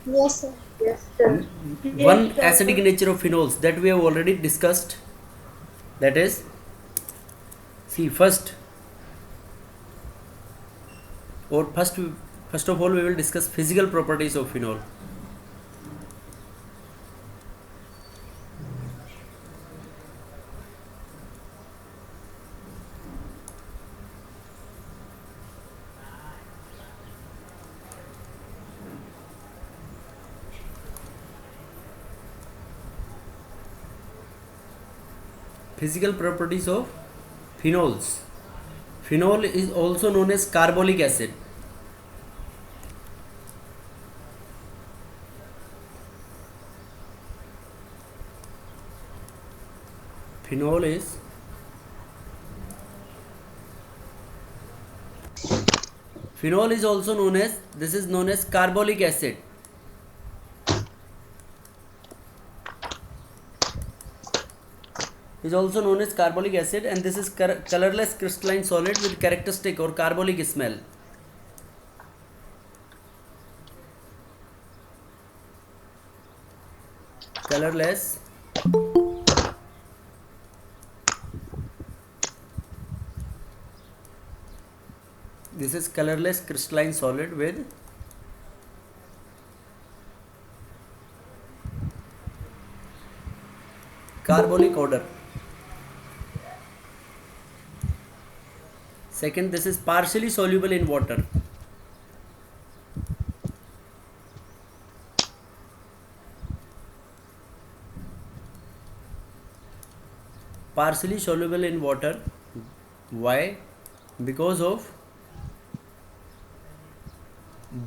Yes, sir. Yes, sir. One Yes, acidic doctor. nature of phenols that we have already discussed, that is, see first, or first of all we will discuss physical properties of phenol. Physical properties of phenols. Phenol is also known as carbolic acid. Phenol is Phenol is also known as, this is known as carbolic acid. Is also known as carbolic acid, and this is colorless crystalline solid with characteristic or carbolic smell. Colorless this is colorless crystalline solid with carbolic odor. Second, this is partially soluble in water. Partially soluble in water. Why? Because of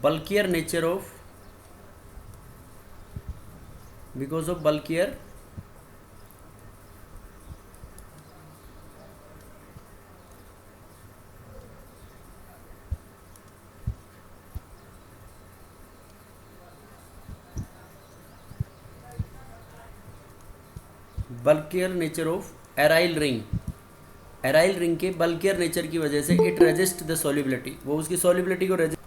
bulkier nature of because of bulkier bulkier nature of aryl ring. Aryl ring के bulkier nature की वजह से it resist the solubility, वो उसकी solubility को resist.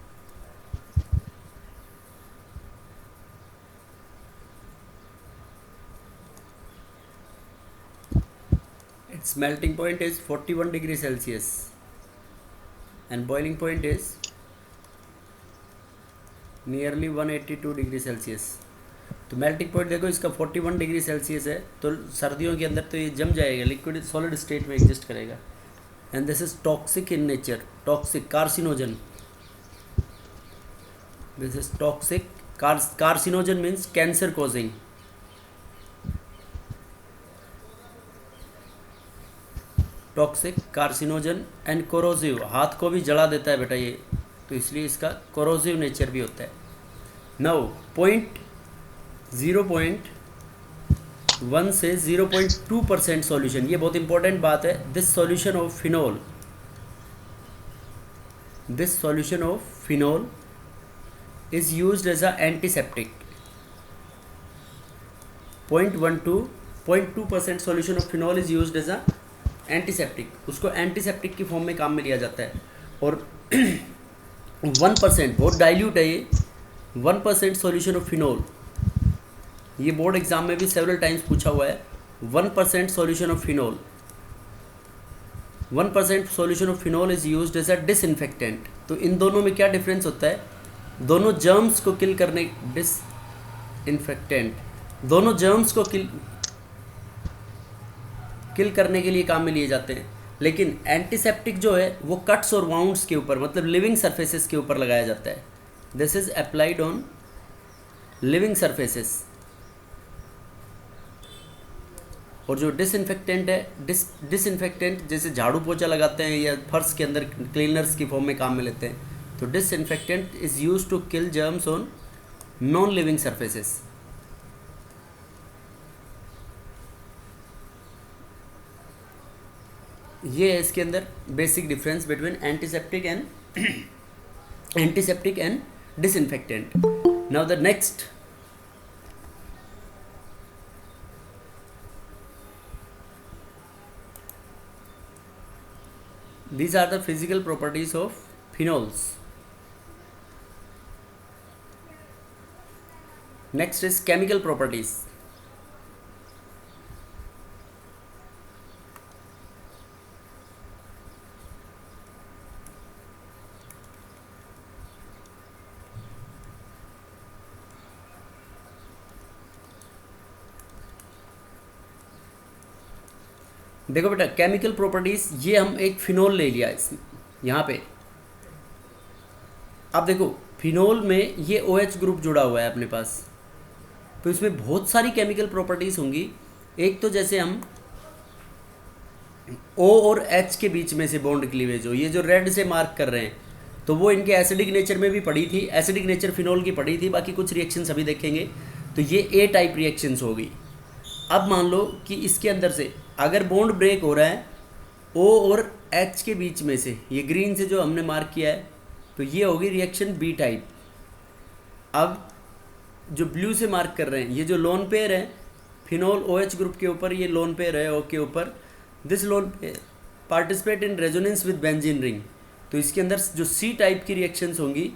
Its melting point is 41 degrees Celsius and boiling point is nearly 182 degree Celsius. तो melting point देखो इसका 41 डिग्री सेल्सियस है, तो सर्दियों के अंदर तो ये जम जाएगा, लिक्विड सॉलिड स्टेट में एग्जिस्ट करेगा. And this is toxic in nature, toxic carcinogen. This is toxic carcinogen means cancer causing. Toxic carcinogen and corrosive, हाथ को भी जला देता है बेटा ये, तो इसलिए इसका कोरोसिव नेचर भी होता है. नाउ पॉइंट 0.1 से 0.2% सॉल्यूशन, ये बहुत इंपॉर्टेंट बात है. This solution of phenol, this solution of phenol is used as a antiseptic. 0.1 to 0.2% solution of phenol is used as a antiseptic. उसको एंटीसेप्टिक की फॉर्म में काम में लिया जाता है. और 1%, बहुत डाइल्यूट है ये. 1% सॉल्यूशन ऑफ फिनोल, ये बोर्ड एग्जाम में भी सेवरल टाइम्स पूछा हुआ है. 1% solution of phenol, 1% solution of phenol is used as a disinfectant. तो इन दोनों में क्या डिफरेंस होता है? दोनों जर्म्स को किल करने, डिसइंफेक्टेंट दोनों जर्म्स को किल करने के लिए काम में लिए जाते हैं. लेकिन एंटीसेप्टिक जो है वो कट्स और वाउंड्स के ऊपर, मतलब लिविंग सरफेसेस के ऊपर लगाया जाता है. This is applied on living surfaces. और जो डिसइंफेक्टेंट है, डिसइंफेक्टेंट जैसे झाड़ू पोछा लगाते हैं या फर्श के अंदर क्लीनर्स की फॉर्म में काम में लेते हैं, तो disinfectant is use to kill germs on non living surfaces. ये है इसके अंदर basic difference between antiseptic and disinfectant. Now the next, these are the physical properties of phenols. Next is chemical properties. देखो बेटा केमिकल प्रॉपर्टीज, ये हम एक phenol ले लिया इसमें यहाँ पे। अब देखो फिनोल में ये OH ग्रुप जुड़ा हुआ है अपने पास, तो इसमें बहुत सारी केमिकल प्रॉपर्टीज होंगी। एक तो जैसे हम O और H के बीच में से बॉन्ड क्लीवेज हो, ये जो रेड से मार्क कर रहे हैं, तो वो इनके एसिडिक नेचर में भी पड़ी थी, एसिडिक नेचर फिनोल की पड़ी थी। बाकी कुछ रिएक्शंस अभी देखेंगे। तो ये A टाइप रिएक्शंस होगी। अब मान लो कि इसके अंदर से अगर बॉन्ड ब्रेक हो रहा है O और H के बीच में से, ये ग्रीन से जो हमने मार्क किया है, तो ये होगी रिएक्शन B टाइप। अब जो ब्लू से मार्क कर रहे हैं, ये जो लोन पेयर है फिनोल OH ग्रुप के ऊपर, ये लोन पेयर है O के ऊपर, this lone pair participate in resonance with benzene ring. तो इसके अंदर जो C टाइप की रिएक्शंस होंगी,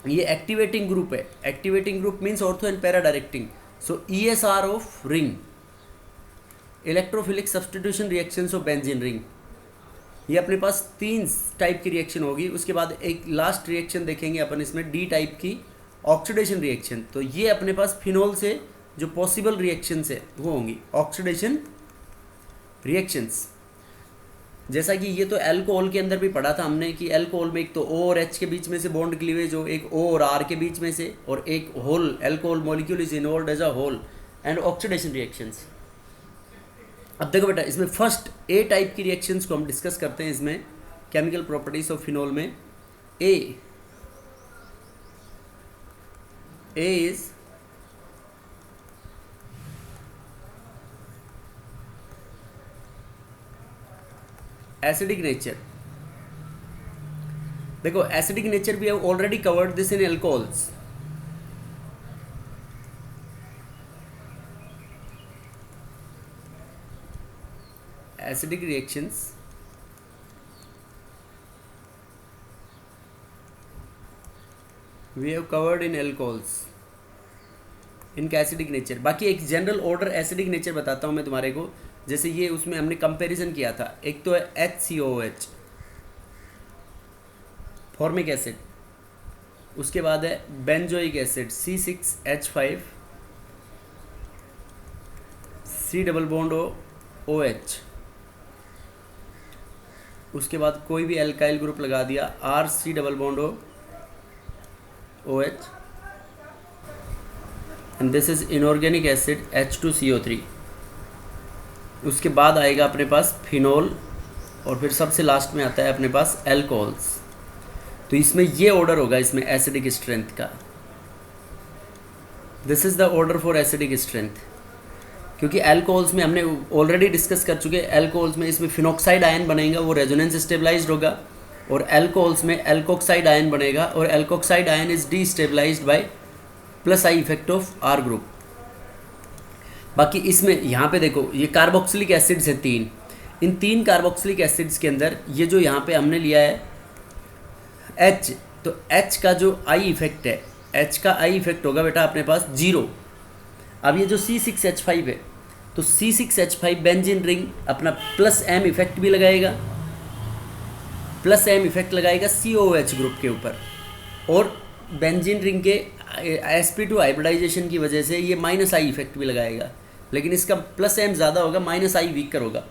ये एक्टिवेटिंग ग्रुप है। Activating group means ortho and para directing. So ESR of ring, electrophilic substitution reactions of benzene ring. ये अपने पास 3 टाइप की रिएक्शन होगी। उसके बाद एक लास्ट रिएक्शन देखेंगे अपन इसमें, D टाइप की ऑक्सीडेशन रिएक्शन। तो ये अपने पास फिनोल से जो पॉसिबल रिएक्शंस है वो होंगी ऑक्सीडेशन रिएक्शंस। जैसा कि ये तो अल्कोहल के अंदर भी पढ़ा था हमने कि अल्कोहल में एक तो O और H के बीच में से बॉन्ड क्लीवेज हो, एक O और R के बीच में से, और एक whole alcohol molecule is involved as a whole and oxidation reactions. अब देखो बेटा इसमें फर्स्ट A टाइप की रिएक्शंस को हम डिस्कस करते हैं इसमें केमिकल प्रॉपर्टीज ऑफ फिनोल में। A is acidic nature. देखो acidic nature we have already covered this in alcohols. Acidic reactions we have covered in alcohols, इनका एसिडिक नेचर। बाकी एक जनरल ऑर्डर एसिडिक नेचर बताता हूँ मैं तुम्हारे को। जैसे ये उसमें हमने कंपैरिजन किया था, एक तो है HCOOH फॉर्मिक एसिड, उसके बाद है benzoic acid C6H5 C double bond OH, उसके बाद कोई भी एल्काइल ग्रुप लगा दिया RC double bond OH, and this is inorganic acid H2CO3। उसके बाद आएगा अपने पास फिनोल, और फिर सबसे लास्ट में आता है अपने पास अल्कोहल्स। तो इसमें ये ऑर्डर होगा इसमें एसिडिक स्ट्रेंथ का। This is the order for acidic strength, क्योंकि अल्कोहल्स में हमने ऑलरेडी डिस्कस कर चुके हैं। अल्कोहल्स में इसमें फिनॉक्साइड आयन बनेगा, वो रेजोनेंस स्टेबलाइज्ड होगा, और अल्कोहल्स में एल्कोक्साइड आयन बनेगा, और alkoxide ion is destabilised by plus I effect of R group. बाकी इसमें यहाँ पे देखो ये कार्बोक्सिलिक एसिड्स है 3। इन 3 कार्बोक्सिलिक एसिड्स के अंदर ये जो यहाँ पे हमने लिया है H, तो H का जो I इफेक्ट है, H का I इफेक्ट होगा बेटा अपने पास 0। अब ये जो C6H5 है, तो C6H5 बेंजीन रिंग अपना प्लस M इफेक्ट भी लगाएगा, प्लस M इफेक्ट लगाएगा COOH ग्रुप के ऊपर, और बेंजीन रिंग के sp2 हाइब्रिडाइजेशन की वजह से ये माइनस I इफेक्ट भी लगाएगा, लेकिन इसका प्लस M ज़्यादा होगा, माइनस I वीकर होगा,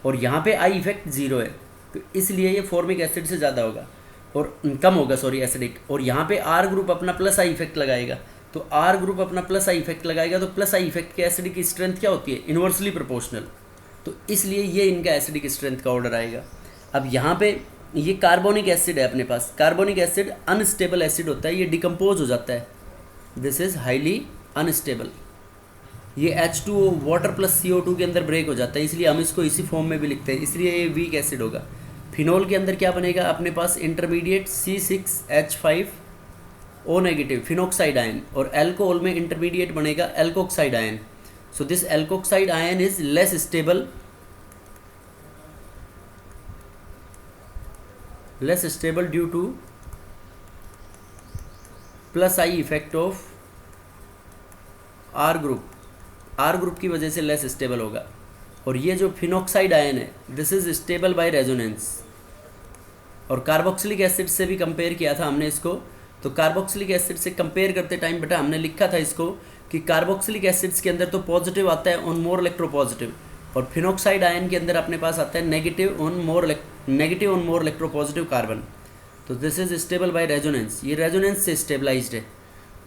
और यहाँ पे I इफेक्ट 0 है, तो इसलिए ये फॉर्मिक एसिड से ज़्यादा होगा और कम होगा, सॉरी एसिडिक। और यहाँ पे R ग्रुप अपना प्लस I इफेक्ट लगाएगा, तो R ग्रुप अपना प्लस I इफेक्ट लगाएगा, तो प्लस I इफेक्ट के एसिडिक की स्ट्रेंथ क्या होती है, इन्वर्सली प्रोपोर्शनल, तो इसलिए ये इनका एसिडिक स्ट्रेंथ का ऑर्डर आएगा। अब यहाँ पे ये कार्बोनिक एसिड है अपने पास। कार्बोनिक एसिड अनस्टेबल एसिड होता है, ये डिकम्पोज हो जाता है, दिस इज हाईली अनस्टेबल। ये H2O वाटर प्लस CO2 के अंदर ब्रेक हो जाता है, इसलिए हम इसको इसी फॉर्म में भी लिखते हैं, इसलिए ये वीक एसिड होगा। फिनोल के अंदर क्या बनेगा अपने पास, intermediate C6H5O negative phenoxide ion, और अल्कोहल में इंटरमीडिएट बनेगा alkoxide ion. So this alkoxide ion is less stable due to plus I effect of R group की वजह से लेस स्टेबल होगा। और ये जो फिनॉक्साइड आयन है this is stable by resonance. और कार्बोक्सिलिक एसिड से भी कंपेयर किया था हमने इसको, तो कार्बोक्सिलिक एसिड से कंपेयर करते टाइम बेटा हमने लिखा था इसको कि कार्बोक्सिलिक एसिड्स के अंदर तो पॉजिटिव आता है ऑन मोर इलेक्ट्रोपॉजिटिव, और फिनॉक्साइड आयन के अंदर अपने पास आता है negative on more electropositive carbon. तो this is stable by resonance, ये रेजोनेंस से स्टेबलाइज्ड है।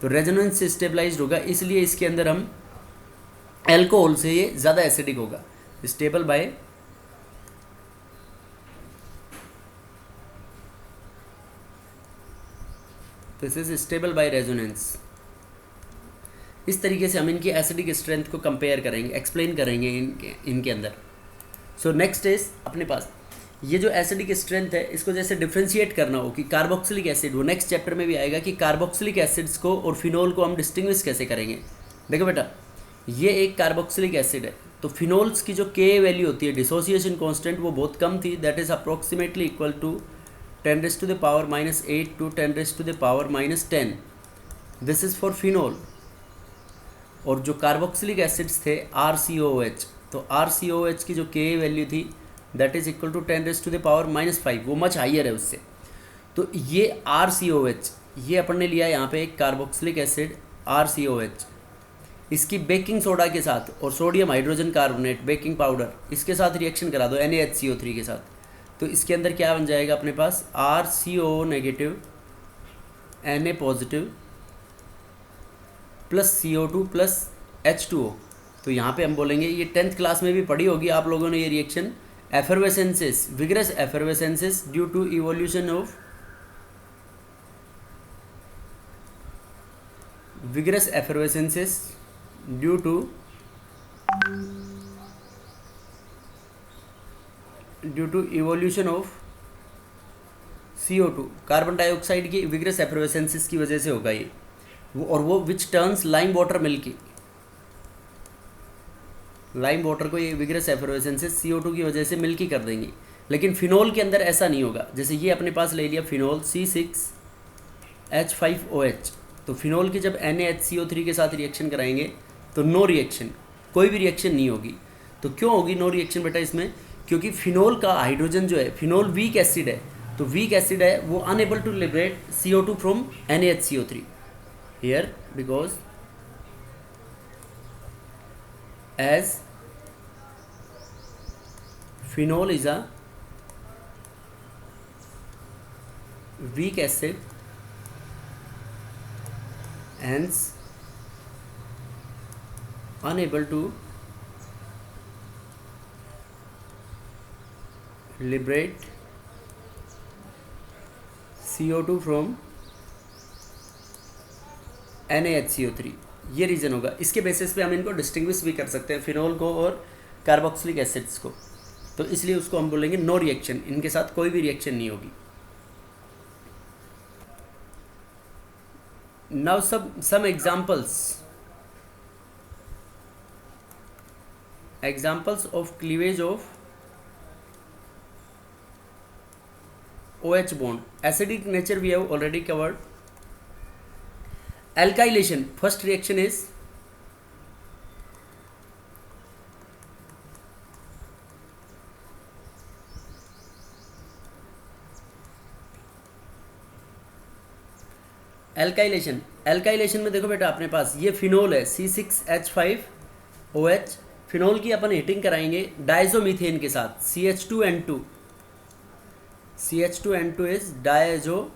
तो रेजोनेंस से स्टेबलाइज्ड होगा इसलिए इसके अंदर हम एल्कोहल से ये ज़्यादा एसिडिक होगा। Stable by this is stable by resonance. इस तरीके से हम इनकी एसिडिक स्ट्रेंथ को कंपेयर करेंगे, एक्सप्लेन करेंगे इनके अंदर। सो नेक्स्ट इज अपने पास ये जो एसिडिक स्ट्रेंथ है इसको जैसे डिफ्रेंशिएट करना हो कि कार्बोक्सिलिक एसिड, वो नेक्स्ट चैप्टर में भी आएगा कि कार्बोक्सिलिक एसिड्स को और फिनोल को हम डिस्टिंग्विश कैसे करेंगे। देखो बेटा ये एक कार्बोक्सिलिक एसिड है, तो फिनोल्स की जो के वैल्यू होती है डिसोसिएशन कांस्टेंट वो बहुत कम थी, that is approximately equal to 10⁻⁻8 to 10⁻−10। This is for phenol. और जो कार्बोक्सिलिक एसिड्स थे RCOH, तो RCOH की जो के वैल्यू थी दैट इज इक्वल टू 10⁻⁻5, वो मच हाइयर है उससे। तो ये RCOH ये अपन ने लिया यहाँ पे एक कार्बोक्सिलिक एसिड RCOH, इसकी बेकिंग सोडा के साथ और sodium hydrogen carbonate baking powder इसके साथ रिएक्शन करा दो NaHCO3 के साथ, तो इसके अंदर क्या बन जाएगा अपने पास RCO negative Na positive plus CO2 plus H2O। तो यहाँ पे हम बोलेंगे ये 10th क्लास में भी पढ़ी होगी आप लोगों ने ये reaction, effervescences, vigorous effervescences due to evolution of vigorous effervescences due to evolution of CO2, carbon dioxide की विग्रस एफरवेसेंसेस की वजह से होगा ये और वो which turns lime water milky. Lime water को ये विग्रस एफरवेसेंसेस CO2 की वजह से मिल्की कर देंगी। लेकिन फिनोल के अंदर ऐसा नहीं होगा। जैसे ये अपने पास ले लिया फिनोल C6H5OH, तो फिनोल की जब NaHCO3 के साथ रिएक्शन कराएंगे तो नो रिएक्शन, कोई भी रिएक्शन नहीं होगी। तो क्यों होगी नो रिएक्शन बेटा इसमें? क्योंकि फिनोल का हाइड्रोजन जो है, फिनोल वीक एसिड है, तो वीक एसिड है वो unable to liberate CO2 from NaHCO3 here, because as phenol is a weak acid, hence unable to liberate CO2 from NaHCO3। ये रीज़न होगा। इसके बेसिस पे हम इनको डिस्टिंग्विश भी कर सकते हैं फिनोल को और कार्बोक्सिलिक एसिड्स को, तो इसलिए उसको हम बोलेंगे नो रिएक्शन, इनके साथ कोई भी रिएक्शन नहीं होगी। Now some examples of cleavage of OH bond. Acidic nature we have already covered. Alkylation, first reaction is alkylation. Alkylation में देखो बेटा अपने पास ये फिनोल है C6H5OH, फिनोल की अपन हीटिंग कराएंगे डायजोमीथेन के साथ CH2N2। CH2N2 is diazomethane.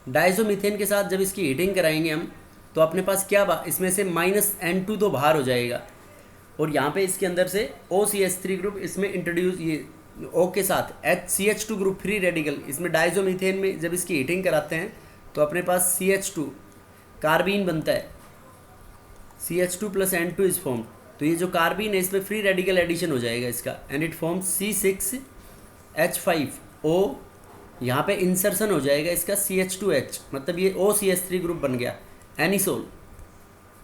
Diazomethane के साथ जब इसकी हीटिंग कराएंगे हम तो अपने पास क्या इसमें से -N2 तो बाहर हो जाएगा, और यहाँ पे इसके अंदर से OCH3 ग्रुप इसमें इंट्रोड्यूस, ये O के साथ CH2 ग्रुप फ्री रेडिकल, इसमें डायजोमीथेन में जब इसकी हीटिंग कराते हैं तो अपने पास CH2 कार्बीन बनता है, CH2 + N2 इज फॉर्म। तो ये जो कार्बीन है इसमें फ्री रेडिकल एडिशन हो जाएगा इसका, एंड इट फॉर्म C6H5O। यहाँ पे इंसर्शन हो जाएगा इसका CH2H, मतलब ये OCH3 ग्रुप बन गया एनिसोल।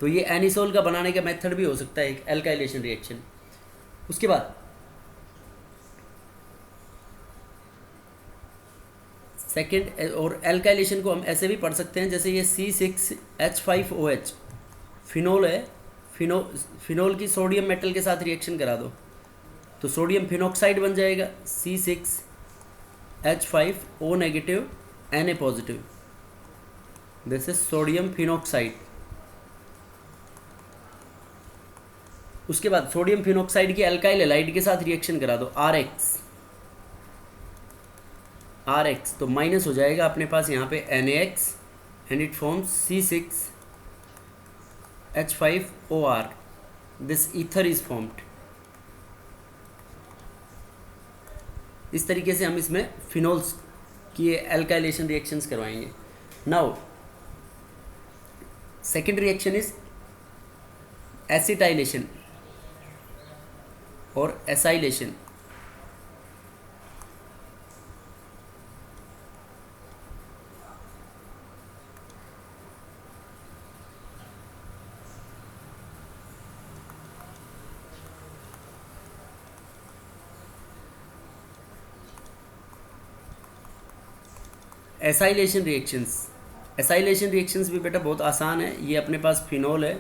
तो ये एनिसोल का बनाने का मेथड भी हो सकता है एक एल्काइलेशन रिएक्शन। उसके बाद सेकेंड, और एल्काइलेशन को हम ऐसे भी पढ़ सकते हैं, जैसे ये C6H5OH फिनोल है, फिनोल की सोडियम मेटल के साथ रिएक्शन करा दो तो सोडियम फिनोक्साइड बन जाएगा, C6H5O negative Na positive, this is sodium phenoxide. उसके बाद सोडियम फिनोक्साइड की एल्काइल हैलाइड के साथ रिएक्शन करा दो, RX तो माइनस हो जाएगा अपने पास यहाँ पे NaX and it forms C6H5OR, this ether is formed. इस तरीके से हम इसमें फिनोल्स की एल्काइलेशन रिएक्शंस करवाएंगे। Now second reaction is acetylation और एसाइलेशन। एसाइलेशन रिएक्शंस भी बेटा बहुत आसान है। ये अपने पास फिनोल है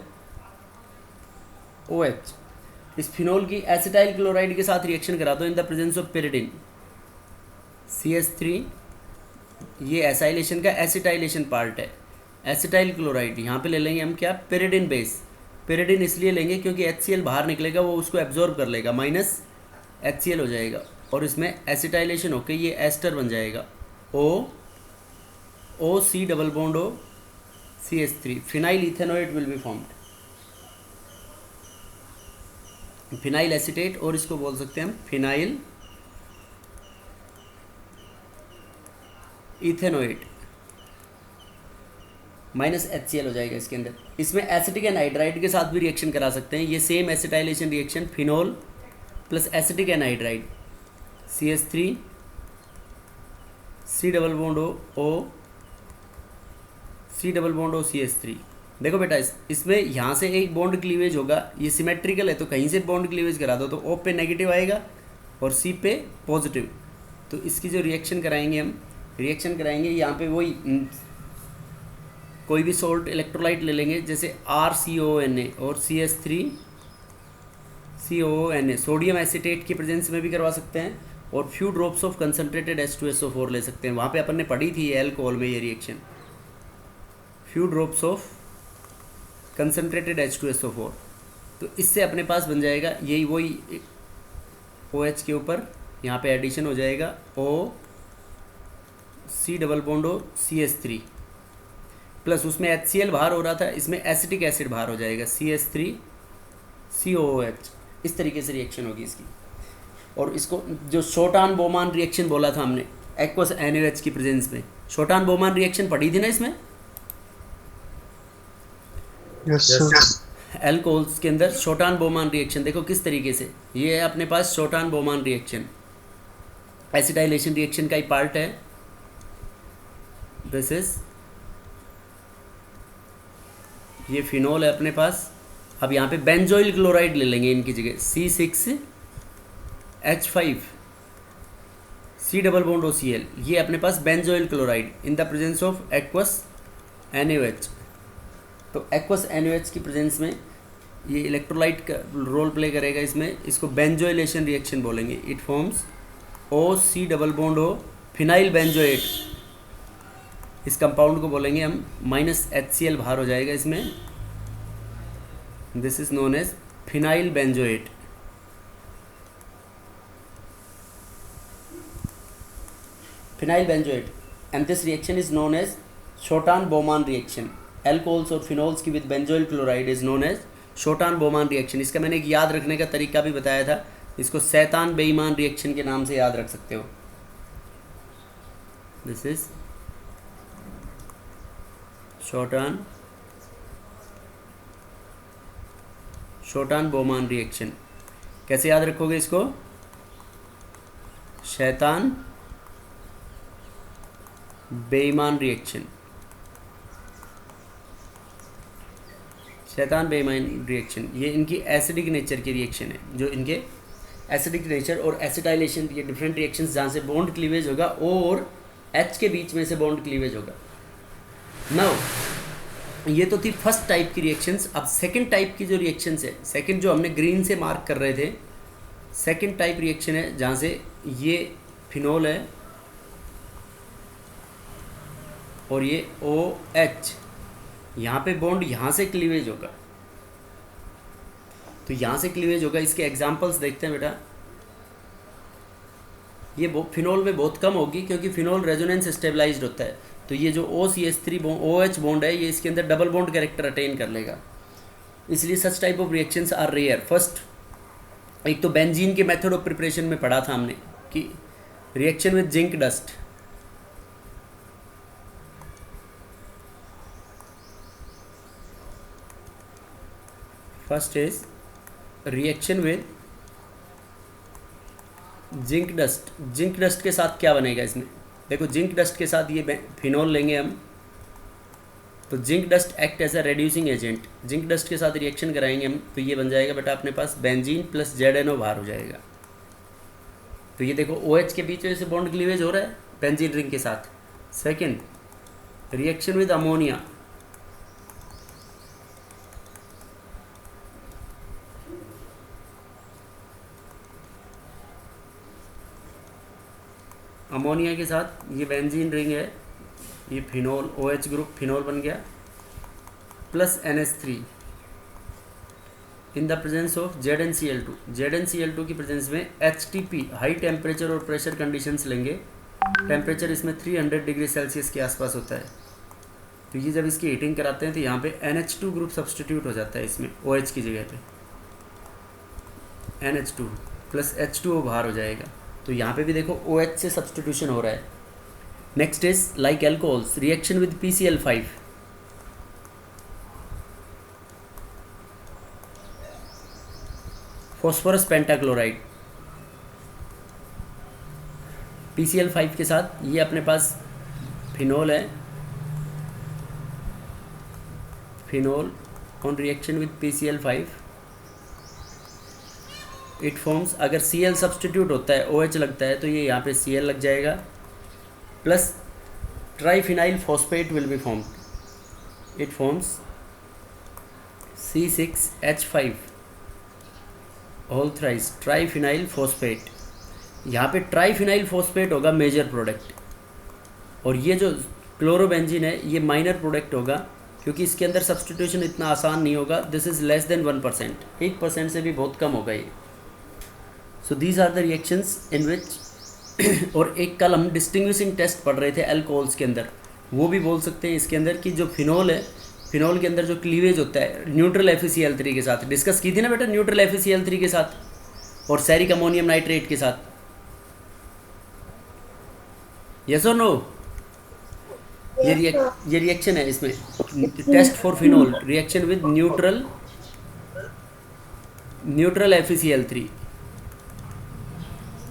OH, इस फिनोल की एसिटाइल क्लोराइड के साथ रिएक्शन करा दो in the presence of pyridine CH3। ये एसाइलेशन का एसिटाइलेशन पार्ट है। एसिटाइल क्लोराइड यहाँ पे ले लेंगे हम क्या, पेरिडिन बेस। पेरिडिन इसलिए लेंगे क्योंकि HCl बाहर निकलेगा, वो उसको एब्जॉर्ब कर लेगा, माइनस HCl हो जाएगा और इसमें एसिटाइलेशन होकर ये एस्टर बन जाएगा, OC double bond O CH3, phenyl ethanoate will be formed, phenyl acetate, और इसको बोल सकते हैं हम फिनाइल इथेनोएट, माइनस HCl हो जाएगा इसके अंदर। इसमें एसिटिक एनहाइड्राइड के साथ भी रिएक्शन करा सकते हैं, ये same acetylation reaction, phenol plus acetic anhydride CH3 C double bond O C double bond O CH3। देखो बेटा इसमें यहाँ से एक बॉन्ड क्लीवेज होगा, ये सिमेट्रिकल है तो कहीं से बॉन्ड क्लीवेज करा दो तो O पे नेगेटिव आएगा और C पे पॉजिटिव। तो इसकी जो रिएक्शन कराएंगे हम, रिएक्शन कराएंगे यहाँ पे वही कोई भी सोल्ट इलेक्ट्रोलाइट ले लेंगे, जैसे RCONA और CH3COONA, सोडियम एसीटेट की प्रेजेंस में भी करवा सकते हैं, और few drops of concentrated H2SO4 ले सकते हैं। वहाँ पे अपन ने पढ़ी थी एल्कोहल में ये reaction, few drops of concentrated H2SO4। तो इससे अपने पास बन जाएगा यही वही OH के ऊपर यहाँ पे एडिशन हो जाएगा C double bond O CH3 plus उसमें HCl बाहर हो रहा था, इसमें एसिटिक एसिड बाहर हो जाएगा CH3COOH। इस तरीके से रिएक्शन होगी इसकी। और इसको जो शॉर्टान बोमान रिएक्शन बोला था हमने एक्वस NaOH की प्रेजेंस में, शॉर्टान बोमान रिएक्शन पढ़ी थी ना इसमें, यस सर। एल्कोहल्स के अंदर शॉर्टान बोमान रिएक्शन देखो किस तरीके से, ये है अपने पास शॉर्टान बोमान रिएक्शन, एसिटाइलेशन रिएक्शन का ही पार्ट है। दिस इज, ये फिनोल है अपने पास। अब यहाँ पे बेंजोइल क्लोराइड ले लेंगे इनकी जगह, C6H5 C double bond OCl, ये अपने पास benzoyl chloride in the presence of aqueous NaOH। तो एक्वस NaOH की प्रेजेंस में ये इलेक्ट्रोलाइट का रोल प्ले करेगा इसमें, इसको बेंजोइलेशन रिएक्शन बोलेंगे। It forms OC double bond O phenyl benzoate, इस कंपाउंड को बोलेंगे हम, माइनस HCl बाहर हो जाएगा इसमें, this is known as phenyl benzoate. Phenyl benzoate and this reaction is known as Schotten Baumann reaction. Alcohols और फिनोल्स की with benzoyl chloride is known as Schotten Baumann reaction. इसका मैंने एक याद रखने का तरीका भी बताया था, इसको शैतान बेईमान रिएक्शन के नाम से याद रख सकते हो। This is Schotten Baumann reaction. कैसे याद रखोगे इसको, शैतान बेईमान रिएक्शन, शैतान बेईमान रिएक्शन, ये इनकी एसिडिक नेचर की रिएक्शन है, जो इनके एसिडिक नेचर और एसिटाइलेशन, ये डिफरेंट रिएक्शंस जहाँ से बॉन्ड क्लीवेज होगा O और H के बीच में से बॉन्ड क्लीवेज होगा। नाउ ये तो थी फर्स्ट टाइप की रिएक्शंस। अब सेकंड टाइप की जो रिएक्शंस है, सेकंड जो हमने ग्रीन से मार्क कर रहे थे, सेकंड टाइप रिएक्शन है जहाँ से ये फिनोल है और ये OH, यहाँ पे बॉन्ड यहाँ से क्लीवेज होगा, तो यहाँ से क्लीवेज होगा। इसके एग्जांपल्स देखते हैं बेटा। ये फिनोल में बहुत कम होगी क्योंकि फिनोल रेजोनेंस स्टेबलाइज्ड होता है, तो ये जो OCH3 OH बॉन्ड है ये इसके अंदर डबल बॉन्ड कैरेक्टर अटेन कर लेगा, इसलिए such type of reactions are rare. First एक तो बेंजीन के मेथड ऑफ प्रिपरेशन में पढ़ा था हमने कि reaction with zinc dust, first is reaction with zinc dust. Zinc dust के साथ क्या बनेगा इसमें, देखो जिंक डस्ट के साथ ये फिनोल लेंगे हम, तो zinc dust act as a reducing agent. Zinc dust के साथ रिएक्शन कराएंगे हम तो ये बन जाएगा बेटा अपने पास बेंजीन प्लस ZNO बाहर हो जाएगा। तो ये देखो OH के बीच में से बॉन्ड क्लीवेज हो रहा है बेंजीन रिंग के साथ। Second reaction with ammonia, ammonia के साथ ये बेंजीन रिंग है, ये फिनोल OH ग्रुप फिनोल बन गया plus NH3 in the presence of ZnCl2। ZnCl2 की प्रेजेंस में HTP हाई टेम्परेचर और प्रेशर कंडीशंस लेंगे। टेम्परेचर इसमें 300 डिग्री सेल्सियस के आसपास होता है, तो ये जब इसकी हीटिंग कराते हैं तो यहाँ पे NH2 ग्रुप सब्सटीट्यूट हो जाता है इसमें OH की जगह पे, NH2 प्लस H2O बाहर हो जाएगा, तो यहाँ पे भी देखो OH से सब्सटीट्यूशन हो रहा है। Next is like alcohols, reaction with PCl5, phosphorus pentachloride. PCl5 के साथ ये अपने पास फिनोल है, phenol on reaction with PCl5 it forms, अगर Cl सब्सटीट्यूट होता है OH लगता है तो ये यहाँ पे Cl लग जाएगा, plus triphenyl phosphate will be formed, it forms C6H5 whole thrice triphenyl phosphate. यहाँ पे ट्राइफिनाइल फॉस्फेट होगा मेजर प्रोडक्ट, और ये जो क्लोरोबेंजीन है ये माइनर प्रोडक्ट होगा क्योंकि इसके अंदर सब्सटीट्यूशन इतना आसान नहीं होगा। दिस इज़ लेस देन 1%, 1% से भी बहुत कम होगा ये। So these are the reactions in which और एक कल हम डिस्टिंग्विशिंग टेस्ट पढ़ रहे थे एल्कोहल्स के अंदर, वो भी बोल सकते हैं इसके अंदर कि जो फिनोल है, फिनोल के अंदर जो क्लीवेज होता है न्यूट्रल FeCl3 के साथ, डिस्कस की थी ना बेटा, न्यूट्रल FeCl3 के साथ और सेरिक अमोनियम नाइट्रेट के साथ, यस और नो? ये रिएक्शन है इसमें, test for phenol reaction with neutral FeCl3,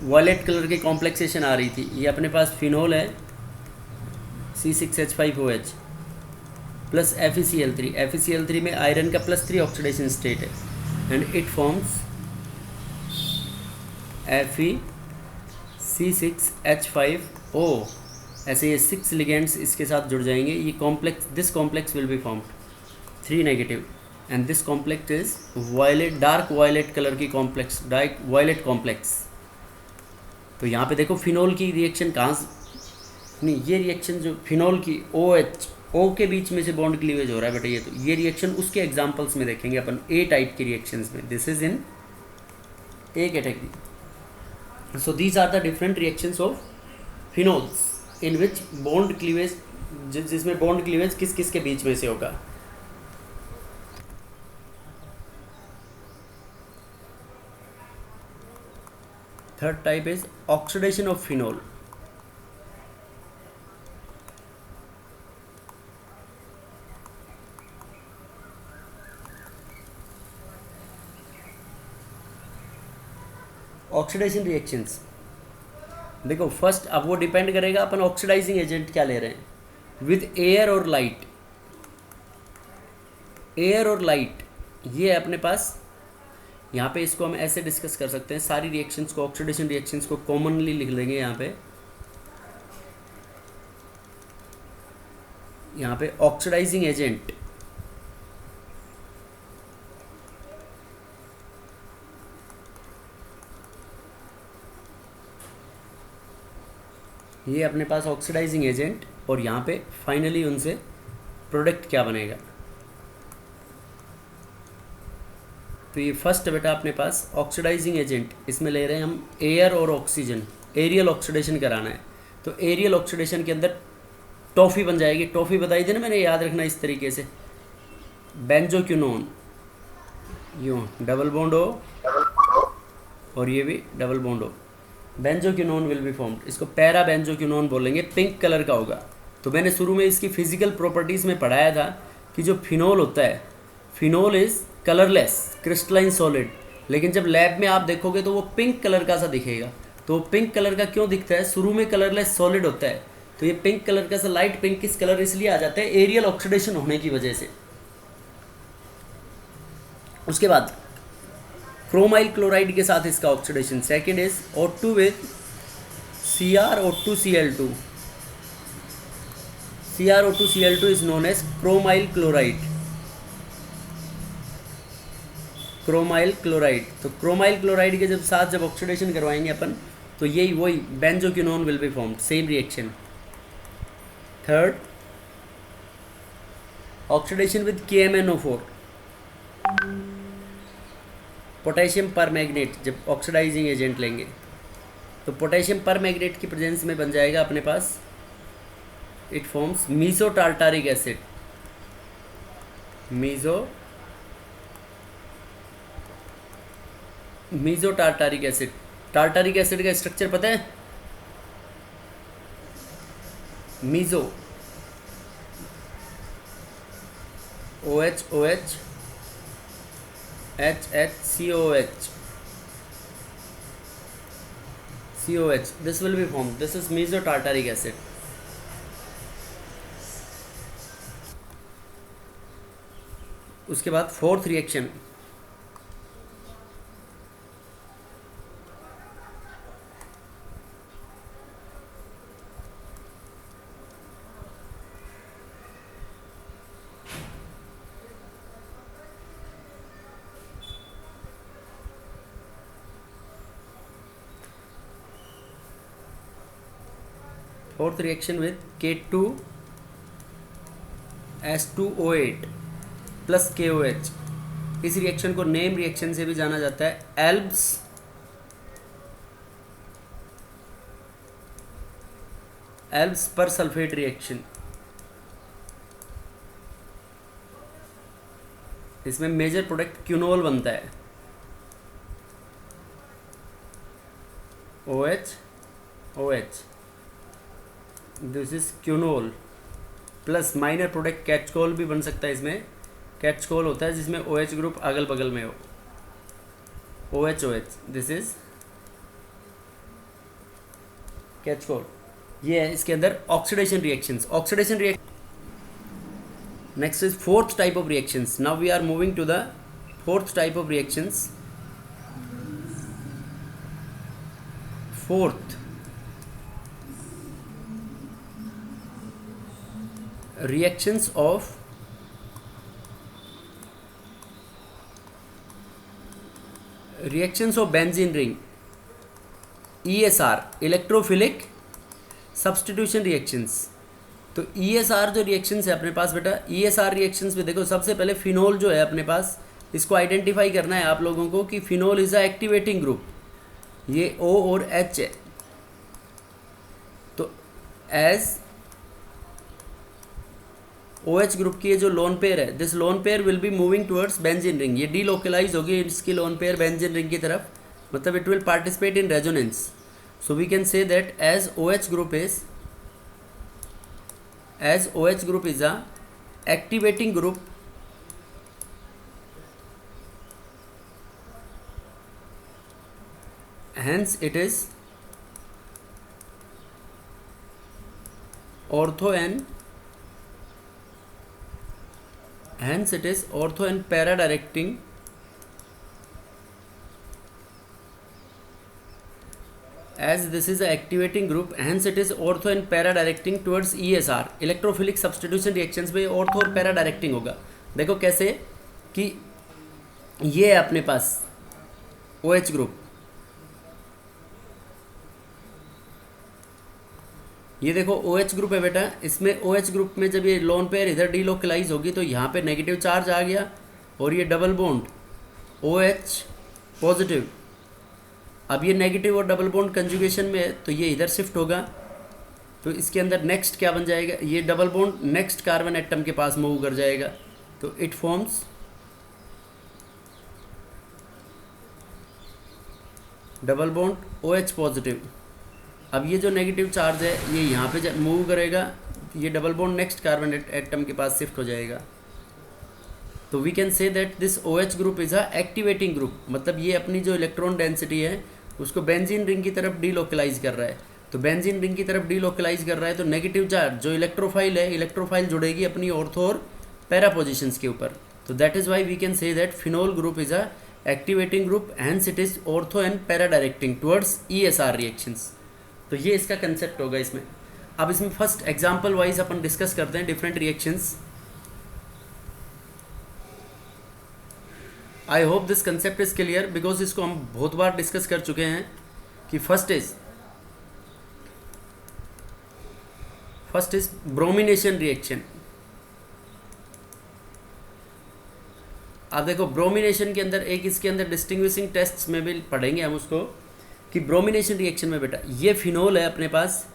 violet colour की कॉम्प्लेक्सेशन आ रही थी। ये अपने पास फिनोल है C6H5OH प्लस FeCl3, FeCl3 में आयरन का +3 ऑक्सीडेशन स्टेट है एंड इट फॉर्म्स FeC6H5O। ऐसे ये 6 लिगेंड्स इसके साथ जुड़ जाएंगे, ये complex, this complex will be formed 3 negative and this complex is violet, dark violet colour की कॉम्प्लेक्स, डार्क वायलेट कॉम्प्लेक्स। तो यहाँ पे देखो फिनोल की रिएक्शन कहाँ से, नहीं ये रिएक्शन जो फिनोल की OH O के बीच में से बॉन्ड क्लीवेज हो रहा है बेटा, ये रिएक्शन उसके एग्जांपल्स में देखेंगे अपन A टाइप की रिएक्शंस में। This is in A category. So these are the different reactions of phenols in which bond cleavage, जिसमें बॉन्ड क्लीवेज किस किस के बीच में से होगा। Third type is oxidation of phenol. Oxidation reactions देखो, फर्स्ट अब वो डिपेंड करेगा अपन ऑक्सीडाइजिंग एजेंट क्या ले रहे हैं। विद एयर और लाइट, एयर और लाइट ये अपने पास, यहाँ पे इसको हम ऐसे डिस्कस कर सकते हैं, सारी रिएक्शंस को, ऑक्सीडेशन रिएक्शंस को कॉमनली लिख लेंगे यहाँ पे। यहाँ पे ऑक्सीडाइजिंग एजेंट, ये अपने पास ऑक्सीडाइजिंग एजेंट, और यहाँ पे फाइनली उनसे प्रोडक्ट क्या बनेगा। तो ये फर्स्ट बेटा अपने पास ऑक्सीडाइजिंग एजेंट, इसमें ले रहे हैं हम एयर और ऑक्सीजन, एरियल ऑक्सीडेशन कराना है। तो एरियल ऑक्सीडेशन के अंदर टॉफ़ी बन जाएगी। टॉफ़ी बताई थी ना मैंने, याद रखना इस तरीके से, बेंजोक्विनोन, यूँ डबल बॉन्ड हो और ये भी डबल बॉन्ड हो, बेंजोक्विनोन विल बी फॉर्म्ड। इसको पैरा बेंजोक्विनोन बोलेंगे, पिंक कलर का होगा। तो मैंने शुरू में इसकी फिजिकल प्रॉपर्टीज़ में पढ़ाया था कि जो फिनोल होता है, phenol is colourless crystalline solid, लेकिन जब लैब में आप देखोगे तो वो पिंक कलर का सा दिखेगा। तो पिंक कलर का क्यों दिखता है? शुरू में कलरलेस सॉलिड होता है, तो ये पिंक कलर का सा लाइट पिंकिश कलर इसलिए आ जाता है एरियल ऑक्सीडेशन होने की वजह से। उसके बाद क्रोमाइल क्लोराइड के साथ इसका oxidation, second is O2 with CrO2Cl2, CrO2Cl2 is known as chromyl chloride, chromyl chloride. तो क्रोमाइल क्लोराइड के जब साथ जब ऑक्सीडेशन करवाएंगे अपन, तो यही वही benzoquinone will be formed, same reaction. Third, oxidation with KMnO4, potassium पर मैग्नेट, जब ऑक्सीडाइजिंग एजेंट लेंगे तो पोटेशियम पर मैग्नेट की प्रेजेंस में बन जाएगा अपने पास, it forms meso tartaric acid, meso tartaric acid. Tartaric acid का स्ट्रक्चर पता है? Meesho OH COH, this will be formed, this is mesotartaric acid. उसके बाद fourth reaction, fourth reaction with K2S2O8 plus KOH। इस रिएक्शन को नेम रिएक्शन से भी जाना जाता है एल्ब्स पर सल्फेट रिएक्शन। इसमें मेजर प्रोडक्ट क्यूनोल बनता है, OH, this is quinol, plus minor product catechol भी बन सकता है। इसमें कैचकोल होता है जिसमें OH ग्रुप अगल बगल में हो, OH, दिस इज कैचकोल। ये है इसके अंदर oxidation reactions. Next is fourth type of reactions. Now we are moving to the fourth type of reactions. Fourth, reactions of benzene ring, ESR, electrophilic substitution reactions. तो ESR जो reactions है अपने पास बेटा, ESR reactions में देखो सबसे पहले phenol जो है अपने पास, इसको आइडेंटिफाई करना है आप लोगों को कि phenol is a activating group, ये O और H है। तो एज OH ग्रुप की ये जो लोन पेयर है, this lone pair will be moving towards benzene ring, ये डीलोकलाइज होगी इसकी लोन पेयर बेंजीन रिंग की तरफ, मतलब it will participate in resonance. So we can say that as OH group is a activating group, hence it is ortho and para directing as this is a activating group, hence it is ortho and para directing towards ESR. Electrophilic substitution reactions में ortho और para directing होगा. देखो कैसे कि ये है अपने पास OH group, ये देखो OH ग्रुप है बेटा. इसमें OH ग्रुप में जब ये लोन पेयर इधर डीलोकलाइज होगी तो यहाँ पे नेगेटिव चार्ज आ गया और ये डबल बॉन्ड OH पॉजिटिव. अब ये नेगेटिव और डबल बॉन्ड कंजुगेशन में है तो ये इधर शिफ्ट होगा. तो इसके अंदर नेक्स्ट क्या बन जाएगा, ये double bond next carbon atom के पास मूव कर जाएगा. तो it forms double bond OH positive. अब ये जो नेगेटिव चार्ज है ये यहाँ पे मूव करेगा, ये double bond next carbon atom के पास शिफ्ट हो जाएगा. तो we can say that this OH group is a activating group. मतलब ये अपनी जो इलेक्ट्रॉन डेंसिटी है उसको बेंजीन रिंग की तरफ डीलोकलाइज कर रहा है. तो बेंजीन रिंग की तरफ डीलोकलाइज कर रहा है तो नेगेटिव चार्ज जो इलेक्ट्रोफाइल है, इलेक्ट्रोफाइल जुड़ेगी अपनी ऑर्थो और पैरा पोजिशंस के ऊपर. तो that is why we can say that phenol group is a activating group, hence it is ortho and para directing towards ESR reactions. तो ये इसका कंसेप्ट होगा इसमें. अब इसमें फर्स्ट एग्जाम्पल वाइज अपन डिस्कस करते हैं different reactions. I hope this concept is clear because इसको हम बहुत बार डिस्कस कर चुके हैं कि फर्स्ट इज ब्रोमिनेशन रिएक्शन. आप देखो ब्रोमिनेशन के अंदर एक इसके अंदर डिस्टिंग्विशिंग टेस्ट्स में भी पढ़ेंगे हम उसको कि ब्रोमिनेशन रिएक्शन में बेटा ये फिनोल है अपने पास.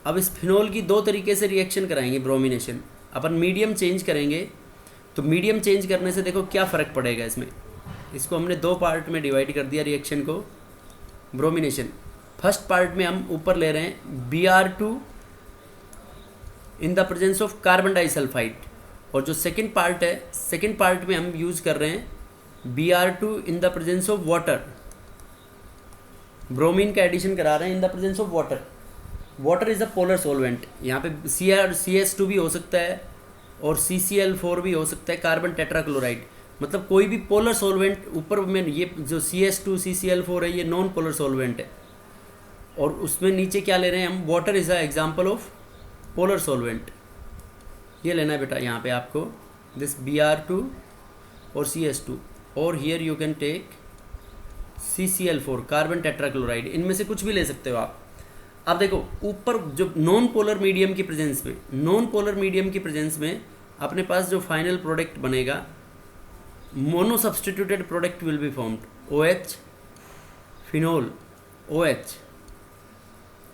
अब इस फिनोल की दो तरीके से रिएक्शन कराएंगे ब्रोमिनेशन. अपन मीडियम चेंज करेंगे तो मीडियम चेंज करने से देखो क्या फ़र्क पड़ेगा इसमें. इसको हमने दो पार्ट में डिवाइड कर दिया रिएक्शन को. ब्रोमिनेशन फर्स्ट पार्ट में हम ऊपर ले रहे हैं Br2 in the presence of carbon disulphide, और जो सेकंड पार्ट है सेकंड पार्ट में हम यूज़ कर रहे हैं Br2 in the presence of water. Bromine का एडिशन करा रहे हैं इन the presence of water. Water is a polar solvent. यहाँ पे CS2 भी हो सकता है और CCl4 भी हो सकता है, कार्बन टेट्राक्लोराइड. मतलब कोई भी पोलर सॉल्वेंट. ऊपर में ये जो CS2 CCl4 है ये नॉन पोलर सॉल्वेंट है, और उसमें नीचे क्या ले रहे हैं हम, water is a example of polar solvent. ये लेना है बेटा यहाँ पे आपको दिस Br2 और CS2, और here you can take CCl4 carbon tetrachloride. इनमें से कुछ भी ले सकते हो आप. अब देखो ऊपर जो नॉन पोलर मीडियम की प्रेजेंस में अपने पास जो फाइनल प्रोडक्ट बनेगा mono substituted product will be formed OH phenol OH.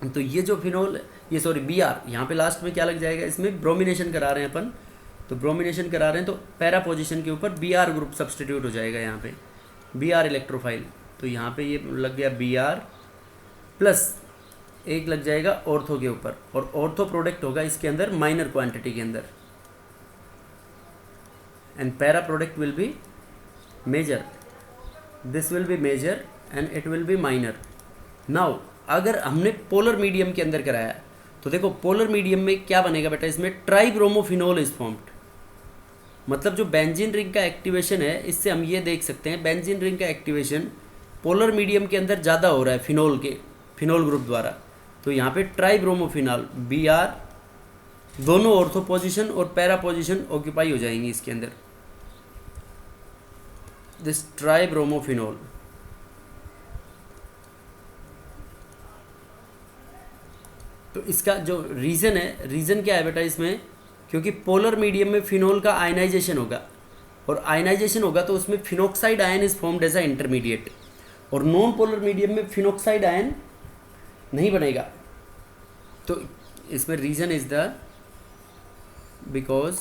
तो ये जो फिनोल ये सॉरी Br यहाँ पे लास्ट में क्या लग जाएगा, इसमें ब्रोमिनेशन करा रहे हैं अपन. तो ब्रोमिनेशन करा रहे हैं तो पैरा पोजिशन के ऊपर Br ग्रुप सब्सटीट्यूट हो जाएगा यहाँ पे Br इलेक्ट्रोफाइल. तो यहाँ पे ये लग गया Br प्लस एक लग जाएगा ऑर्थो के ऊपर, और ऑर्थो प्रोडक्ट होगा इसके अंदर माइनर क्वांटिटी के अंदर, and para product will be major. This will be major and it will be minor. Now अगर हमने पोलर मीडियम के अंदर कराया तो देखो पोलर मीडियम में क्या बनेगा बेटा, इसमें ट्राइब्रोमोफिनोल इज फॉर्म्ड. मतलब जो बेंजीन रिंग का एक्टिवेशन है इससे हम ये देख सकते हैं बेंजीन रिंग का एक्टिवेशन पोलर मीडियम के अंदर ज़्यादा हो रहा है फिनोल ग्रुप द्वारा. तो यहाँ पे ट्राइब्रोमोफिनॉल Br दोनों ऑर्थो पोजीशन और पैरा पोजीशन ऑक्यूपाई हो जाएंगी इसके अंदर. This tribromophenol. तो इसका जो रीज़न क्या है बेटा इसमें, क्योंकि पोलर मीडियम में फिनोल का आयनाइजेशन होगा, और आयनाइजेशन होगा तो उसमें phenoxide ion is formed as a intermediate, और नॉन पोलर मीडियम में फिनोक्साइड आयन नहीं बनेगा. तो इसमें reason is the because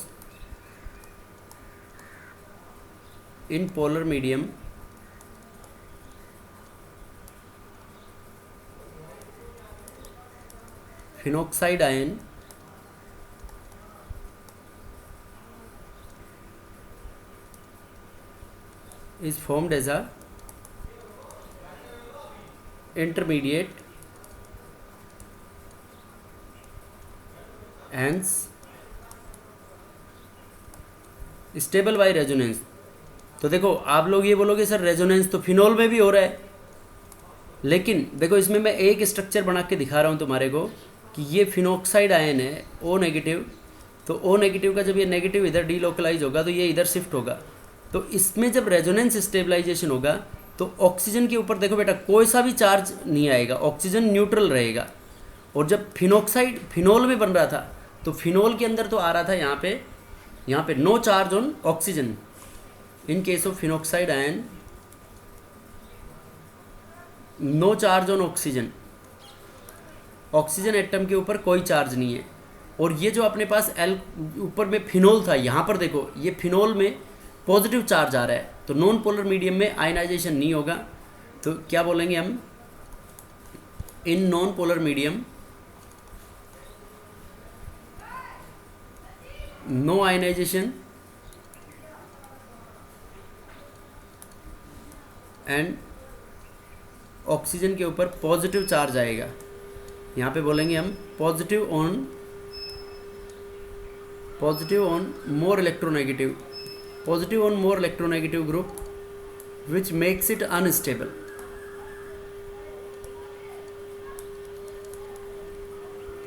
in polar medium phenoxide ion is formed as a intermediate, hence stable by resonance. तो देखो आप लोग ये बोलोगे सर रेजोनेंस तो फिनोल में भी हो रहा है, लेकिन देखो इसमें मैं एक स्ट्रक्चर बना के दिखा रहा हूँ तुम्हारे को कि ये फिनॉक्साइड आयन है ओ नेगेटिव, तो ओ नेगेटिव का जब ये नेगेटिव इधर डीलोकलाइज होगा तो ये इधर शिफ्ट होगा, तो इसमें जब रेजोनेंस स्टेबलाइजेशन होगा तो ऑक्सीजन के ऊपर देखो बेटा कोई सा भी चार्ज नहीं आएगा, ऑक्सीजन न्यूट्रल रहेगा। और जब फिनॉक्साइड फिनोल में बन रहा था तो फिनोल के अंदर तो आ रहा था यहाँ पे no charge on oxygen. In case of phenoxide ion no charge on oxygen, oxygen atom के ऊपर कोई चार्ज नहीं है। और ये जो अपने पास एल ऊपर में फिनोल था, यहाँ पर देखो ये फिनोल में पॉजिटिव चार्ज आ रहा है, तो नॉन पोलर मीडियम में आयनाइजेशन नहीं होगा। तो क्या बोलेंगे हम, in non polar medium no ionization and oxygen के ऊपर पॉजिटिव चार्ज आएगा। यहाँ पे बोलेंगे हम positive on more electronegative, positive on more electronegative group which makes it unstable.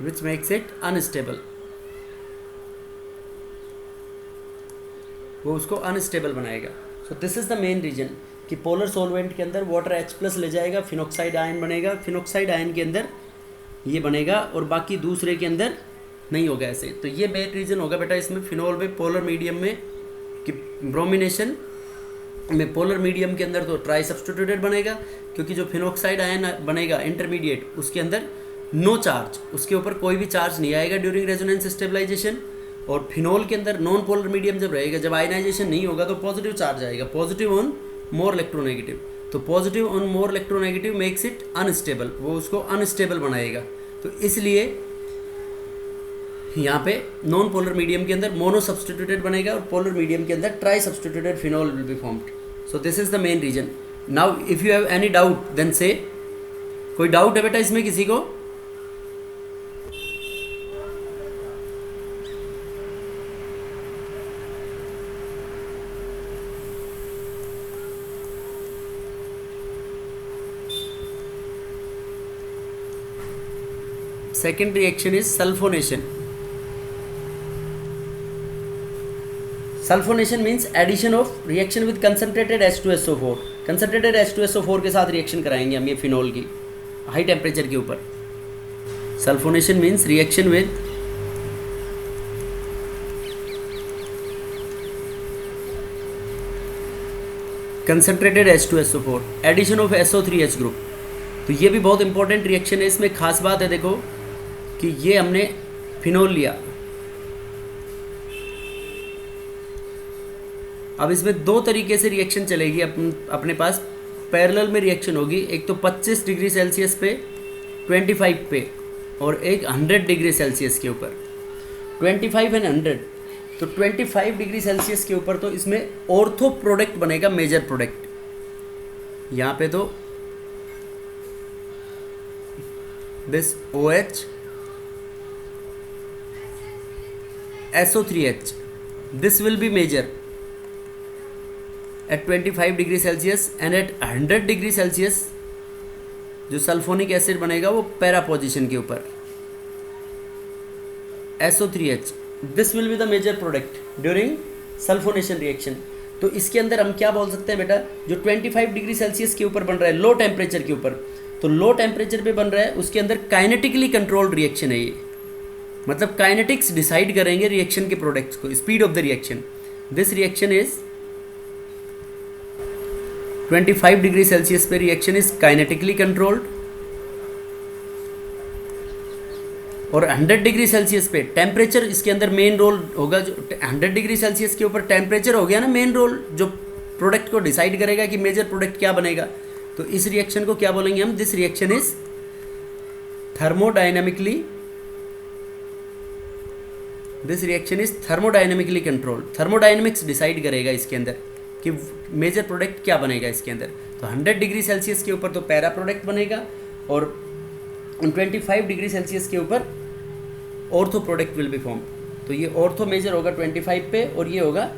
Which makes it unstable, वो उसको अनस्टेबल बनाएगा। So this is the main reason कि पोलर सॉल्वेंट के अंदर वाटर H+ ले जाएगा, फिनॉक्साइड आयन बनेगा, फिनॉक्साइड आयन के अंदर ये बनेगा और बाकी दूसरे के अंदर नहीं होगा ऐसे। तो ये मेन रीजन होगा बेटा इसमें फिनोल में पोलर मीडियम में कि ब्रोमिनेशन में पोलर मीडियम के अंदर तो ट्राई सब्स्टिट्यूटेड बनेगा, क्योंकि जो फिनॉक्साइड आयन बनेगा इंटरमीडिएट उसके अंदर नो चार्ज, उसके ऊपर कोई भी चार्ज नहीं आएगा ड्यूरिंग रेजोनेंस स्टेबलाइजेशन। और फिनोल के अंदर नॉन पोलर मीडियम जब रहेगा, जब आयनाइजेशन नहीं होगा तो पॉजिटिव चार्ज आएगा, पॉजिटिव ऑन मोर इलेक्ट्रोनेगेटिव। तो positive on more electronegative makes it unstable, वो उसको अनस्टेबल बनाएगा। तो इसलिए यहाँ पे नॉन पोलर मीडियम के अंदर मोनो सब्स्टिट्यूटेड बनेगा और पोलर मीडियम के अंदर tri substituted phenol will be formed. So this is the main reason. Now if you have any doubt then say, कोई डाउट है बेटा इसमें किसी को? Second reaction is sulfonation. Sulfonation means addition of reaction with concentrated H2SO4. Concentrated H2SO4 के साथ reaction कराएंगे हम ये फिनोल की हाई टेम्परेचर के ऊपर। Sulfonation means reaction with concentrated H2SO4, addition of SO3H group। तो ये भी बहुत इंपॉर्टेंट रिएक्शन है। इसमें खास बात है देखो कि ये हमने फिनोल लिया, अब इसमें दो तरीके से रिएक्शन चलेगी अपने पास, पैरेलल में रिएक्शन होगी। एक तो 25 डिग्री सेल्सियस पे, 25 पे, और एक 100 डिग्री सेल्सियस के ऊपर, 25 एंड 100। तो 25 डिग्री सेल्सियस के ऊपर तो इसमें ऑर्थो प्रोडक्ट बनेगा, मेजर प्रोडक्ट। यहाँ पे तो this OH SO3H, this will be major at 25 degree Celsius and at 100 degree Celsius जो सल्फोनिक एसिड बनेगा वो पैरा पोजीशन के ऊपर SO3H, this will be the major product during sulphonation reaction. तो इसके अंदर हम क्या बोल सकते हैं बेटा, जो 25 डिग्री सेल्सियस के ऊपर बन रहा है लो टेम्परेचर के ऊपर, तो लो टेम्परेचर पे बन रहा है, उसके अंदर काइनेटिकली कंट्रोल्ड रिएक्शन है ये, मतलब काइनेटिक्स डिसाइड करेंगे रिएक्शन के प्रोडक्ट्स को, speed of the reaction. This reaction is 25 degree Celsius पे रिएक्शन इज काइनेटिकली कंट्रोल्ड, और 100 डिग्री सेल्सियस पे टेम्परेचर इसके अंदर मेन रोल होगा। जो 100 डिग्री सेल्सियस के ऊपर टेम्परेचर हो गया ना मेन रोल, जो प्रोडक्ट को डिसाइड करेगा कि मेजर प्रोडक्ट क्या बनेगा। तो इस रिएक्शन को क्या बोलेंगे हम, this reaction is thermodynamically, this reaction is thermodynamically controlled. Thermodynamics decide करेगा इसके अंदर कि मेजर प्रोडक्ट क्या बनेगा इसके अंदर। तो 100 डिग्री सेल्सियस के ऊपर तो पैरा प्रोडक्ट बनेगा, और 25 डिग्री सेल्सियस के ऊपर ortho product will B form. तो ये ऑर्थो मेजर होगा 25 पे और ये होगा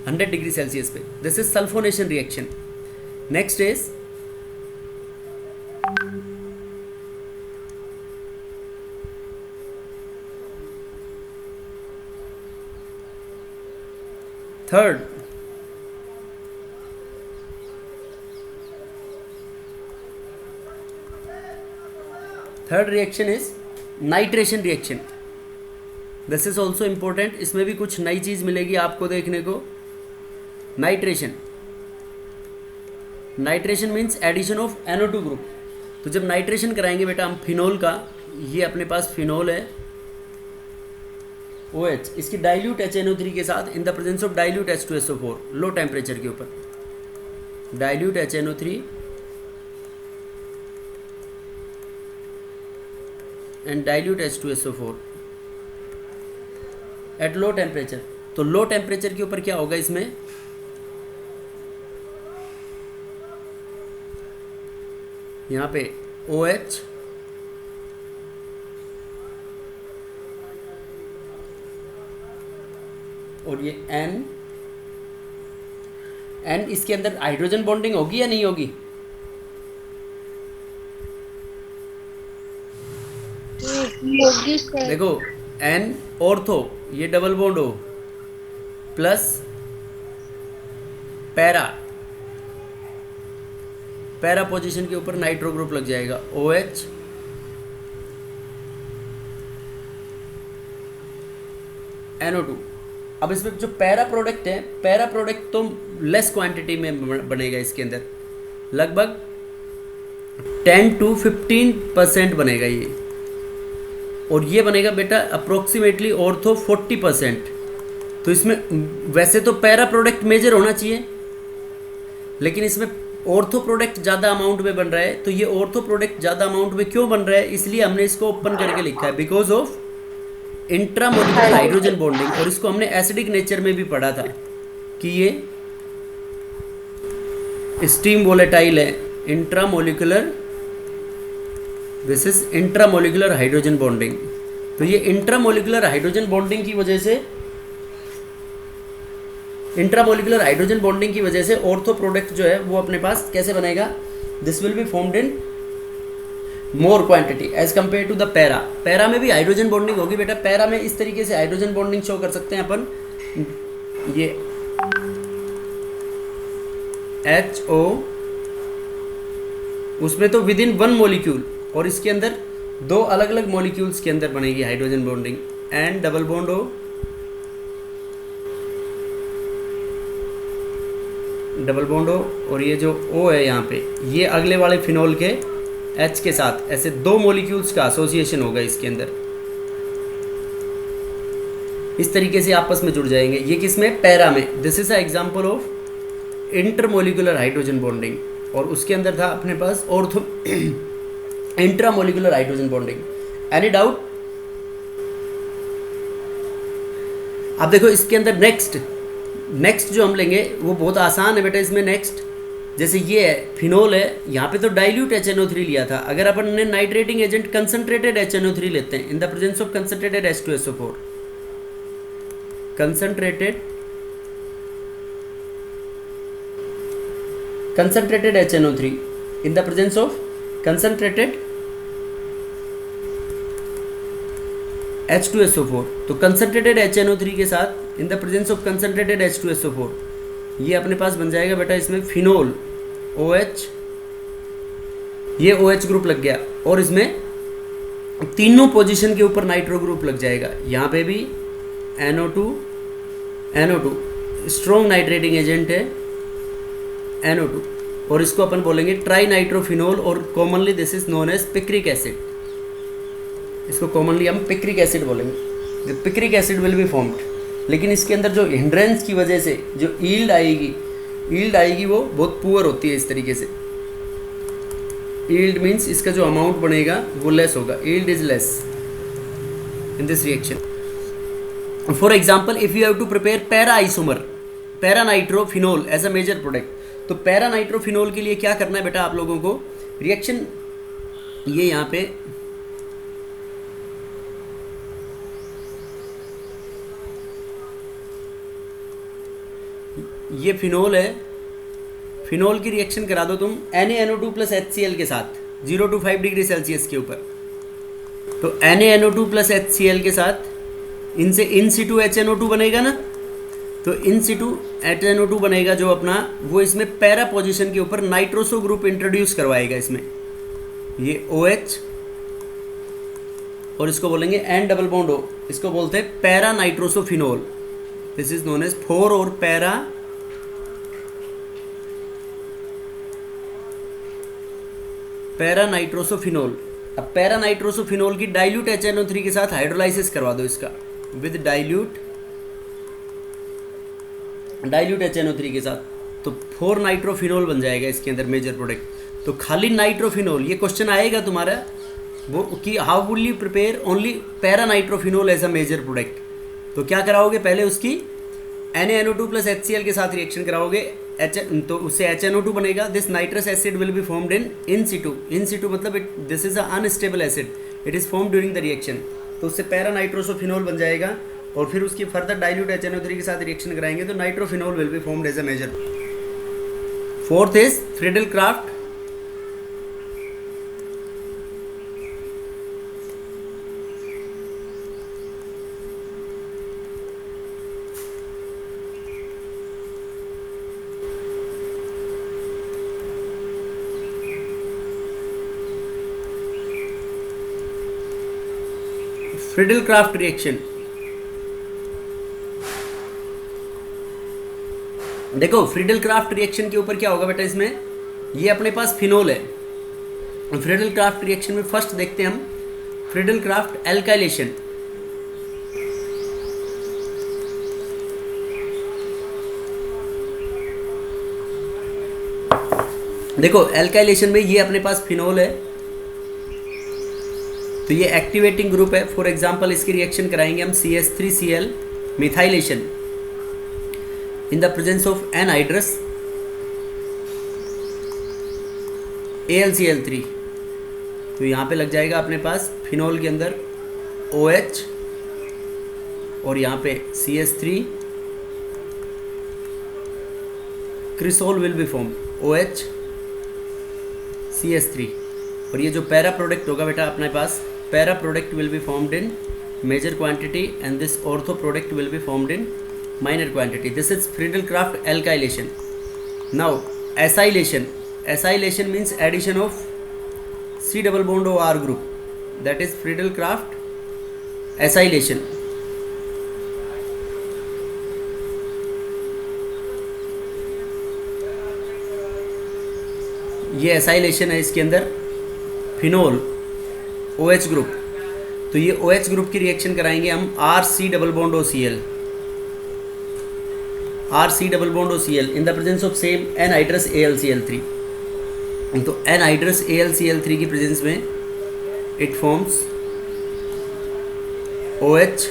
100 डिग्री सेल्सियस पे। This is sulphonation reaction. Next is third reaction is nitration reaction. This is also important. इसमें भी कुछ नई चीज़ मिलेगी आपको देखने को. Nitration means addition of NO2 group. तो जब नाइट्रेशन कराएंगे बेटा हम फिनोल का, ये अपने पास फिनोल है OH, इसकी डाइल्यूट HNO3 के साथ इन the presence of dilute H2SO4 low temperature के ऊपर. Dilute HNO3 and dilute H2SO4 at low temperature. तो लो टेम्परेचर के ऊपर क्या होगा इसमें, यहाँ पे OH और ये N इसके अंदर हाइड्रोजन बॉन्डिंग होगी या नहीं होगी? होगी सर. देखो N ऑर्थो, ये डबल बॉन्ड हो प्लस पैरा पोजीशन के ऊपर नाइट्रो ग्रुप लग जाएगा OH NO2. अब इसमें जो पैरा प्रोडक्ट है, पैरा प्रोडक्ट तो लेस क्वांटिटी में बनेगा इसके अंदर, लगभग 10 to 15% बनेगा ये. और ये बनेगा बेटा अप्रोक्सीमेटली ऑर्थो 40%. तो इसमें वैसे तो पैरा प्रोडक्ट मेजर होना चाहिए, लेकिन इसमें ऑर्थो प्रोडक्ट ज़्यादा अमाउंट में बन रहा है. तो ये ऑर्थो प्रोडक्ट ज़्यादा अमाउंट में क्यों बन रहा है, इसलिए हमने इसको ओपन करके लिखा है because of intramolecular hydrogen bonding. और इसको हमने एसिडिक नेचर में भी पढ़ा था कि ये स्टीम वोलेटाइल है. Intramolecular, this is intramolecular hydrogen bonding. तो ये इंट्रामोलिकुलर हाइड्रोजन बॉन्डिंग की वजह से ऑर्थो प्रोडक्ट जो है वो अपने पास कैसे बनेगा, this will be formed in more quantity as compare to the para. Para में भी हाइड्रोजन बॉन्डिंग होगी बेटा. पैरा में इस तरीके से हाइड्रोजन बॉन्डिंग शो कर सकते हैं अपन, ये HO, उसमें तो विद इन 1 मॉलिक्यूल, और इसके अंदर 2 अलग अलग मॉलिक्यूल्स के अंदर बनेगी hydrogen bonding. And double bond हो, और ये जो O है यहाँ पे, ये अगले वाले फिनोल के H के साथ ऐसे 2 मॉलिक्यूल्स का एसोसिएशन होगा इसके अंदर. इस तरीके से आपस में जुड़ जाएंगे. ये किसमें, पैरा में. This is a example of intermolecular hydrogen bonding. और उसके अंदर था अपने पास ortho intramolecular hydrogen bonding. Any doubt? अब देखो इसके अंदर नेक्स्ट जो हम लेंगे वो बहुत आसान है बेटा. इसमें नेक्स्ट जैसे ये है फिनोल है, यहाँ पे तो डाइल्यूट HNO3 लिया था. अगर अपन ने नाइट्रेटिंग एजेंट कंसंट्रेटेड HNO3 लेते हैं इन the presence of concentrated H2SO4, concentrated HNO3 in the presence of concentrated H2SO4. तो कंसंट्रेटेड HNO3 के साथ इन the presence of concentrated H2SO4 ये अपने पास बन जाएगा बेटा इसमें फिनोल OH, ये OH ग्रुप लग गया. और इसमें तीनों पोजीशन के ऊपर नाइट्रो ग्रुप लग जाएगा. यहाँ पे भी NO2 स्ट्रॉन्ग नाइट्रेटिंग एजेंट है NO2, और इसको अपन बोलेंगे ट्राई नाइट्रोफिनोल, और commonly this is known as picric acid. इसको कॉमनली हम पिक्रिक एसिड बोलेंगे. Picric acid will be formed. लेकिन इसके अंदर जो हिंड्रेंस की वजह से जो ईल्ड आएगी वो बहुत पुअर होती है. इस तरीके से ईल्ड मीन्स इसका जो अमाउंट बनेगा वो लेस होगा. Yield is less in this reaction. For example if you have to prepare para isomer, para nitrophenol as a major product. तो पैरा नाइट्रोफिनोल के लिए क्या करना है बेटा आप लोगों को, रिएक्शन ये यहाँ पे ये फिनोल है, फिनोल की रिएक्शन करा दो तुम NaNO2 प्लस HCl के साथ 0 to 5 डिग्री सेल्सियस के ऊपर. तो NaNO2 प्लस HCl के साथ इनसे इन सिटू HNO2 बनेगा ना. तो इन सिटू HNO2 बनेगा जो अपना, वो इसमें पैरा पोजीशन के ऊपर नाइट्रोसो ग्रुप इंट्रोड्यूस करवाएगा इसमें, ये OH, और इसको बोलेंगे N डबल बॉन्ड O, इसको बोलते हैं para nitrosophenol. This is known as 4 और पैरा नाइट्रोसोफिनोल। अब पैरा नाइट्रोसोफिनोल की डाइल्यूट HNO3 के साथ हाइड्रोलाइसिस करवा दो इसका, विद डाइल्यूट HNO3 के साथ, तो 4 नाइट्रोफिनोल बन जाएगा इसके अंदर मेजर प्रोडक्ट। तो खाली नाइट्रोफिनोल, ये क्वेश्चन आएगा तुम्हारा वो कि how will you prepare only para nitrophenol as a major product. तो क्या कराओगे, पहले उसकी NaNO2 प्लस HCl के साथ रिएक्शन कराओगे, तो उससे HNO2 बनेगा। This nitrous acid will be formed in situ. In situ मतलब this is a unstable acid, it is form during the reaction. तो उससे पैरा नाइट्रोसोफिनोल बन जाएगा, और फिर उसकी फर्दर डाइल्यूट HNO3 के साथ रिएक्शन कराएंगे तो nitrophenol will be formed as a major. Fourth is Friedel Crafts. Friedel Crafts reaction, देखो फ्रीडल क्राफ्ट रिएक्शन के ऊपर क्या होगा बेटा, इसमें ये अपने पास फिनोल है। फ्रीडल क्राफ्ट रिएक्शन में फर्स्ट देखते हैं हम फ्रीडल क्राफ्ट एल्काइलेशन। देखो एल्काइलेशन में ये अपने पास फिनोल है, तो ये एक्टिवेटिंग ग्रुप है। फॉर एग्जांपल इसकी रिएक्शन कराएंगे हम CH3Cl methylation in the presence of anhydrous AlCl3। तो यहाँ पे लग जाएगा अपने पास फिनोल के अंदर OH, और यहाँ पे CH3, cresol will be form OH CH3। और ये जो पैरा प्रोडक्ट होगा बेटा अपने पास, para product will be formed in major quantity and this ortho product will be formed in minor quantity. This is Friedel-Crafts alkylation. Now acylation. Acylation means addition of C double bond O R group. That is Friedel-Crafts acylation. ये acylation है, इसके अंदर phenol OH group, तो ये OH group की reaction कराएंगे हम RC double bond OCl, RC double bond OCl in the presence of same anhydrous AlCl3। तो एनहाइड्रस AlCl3 की प्रेजेंस में it forms OH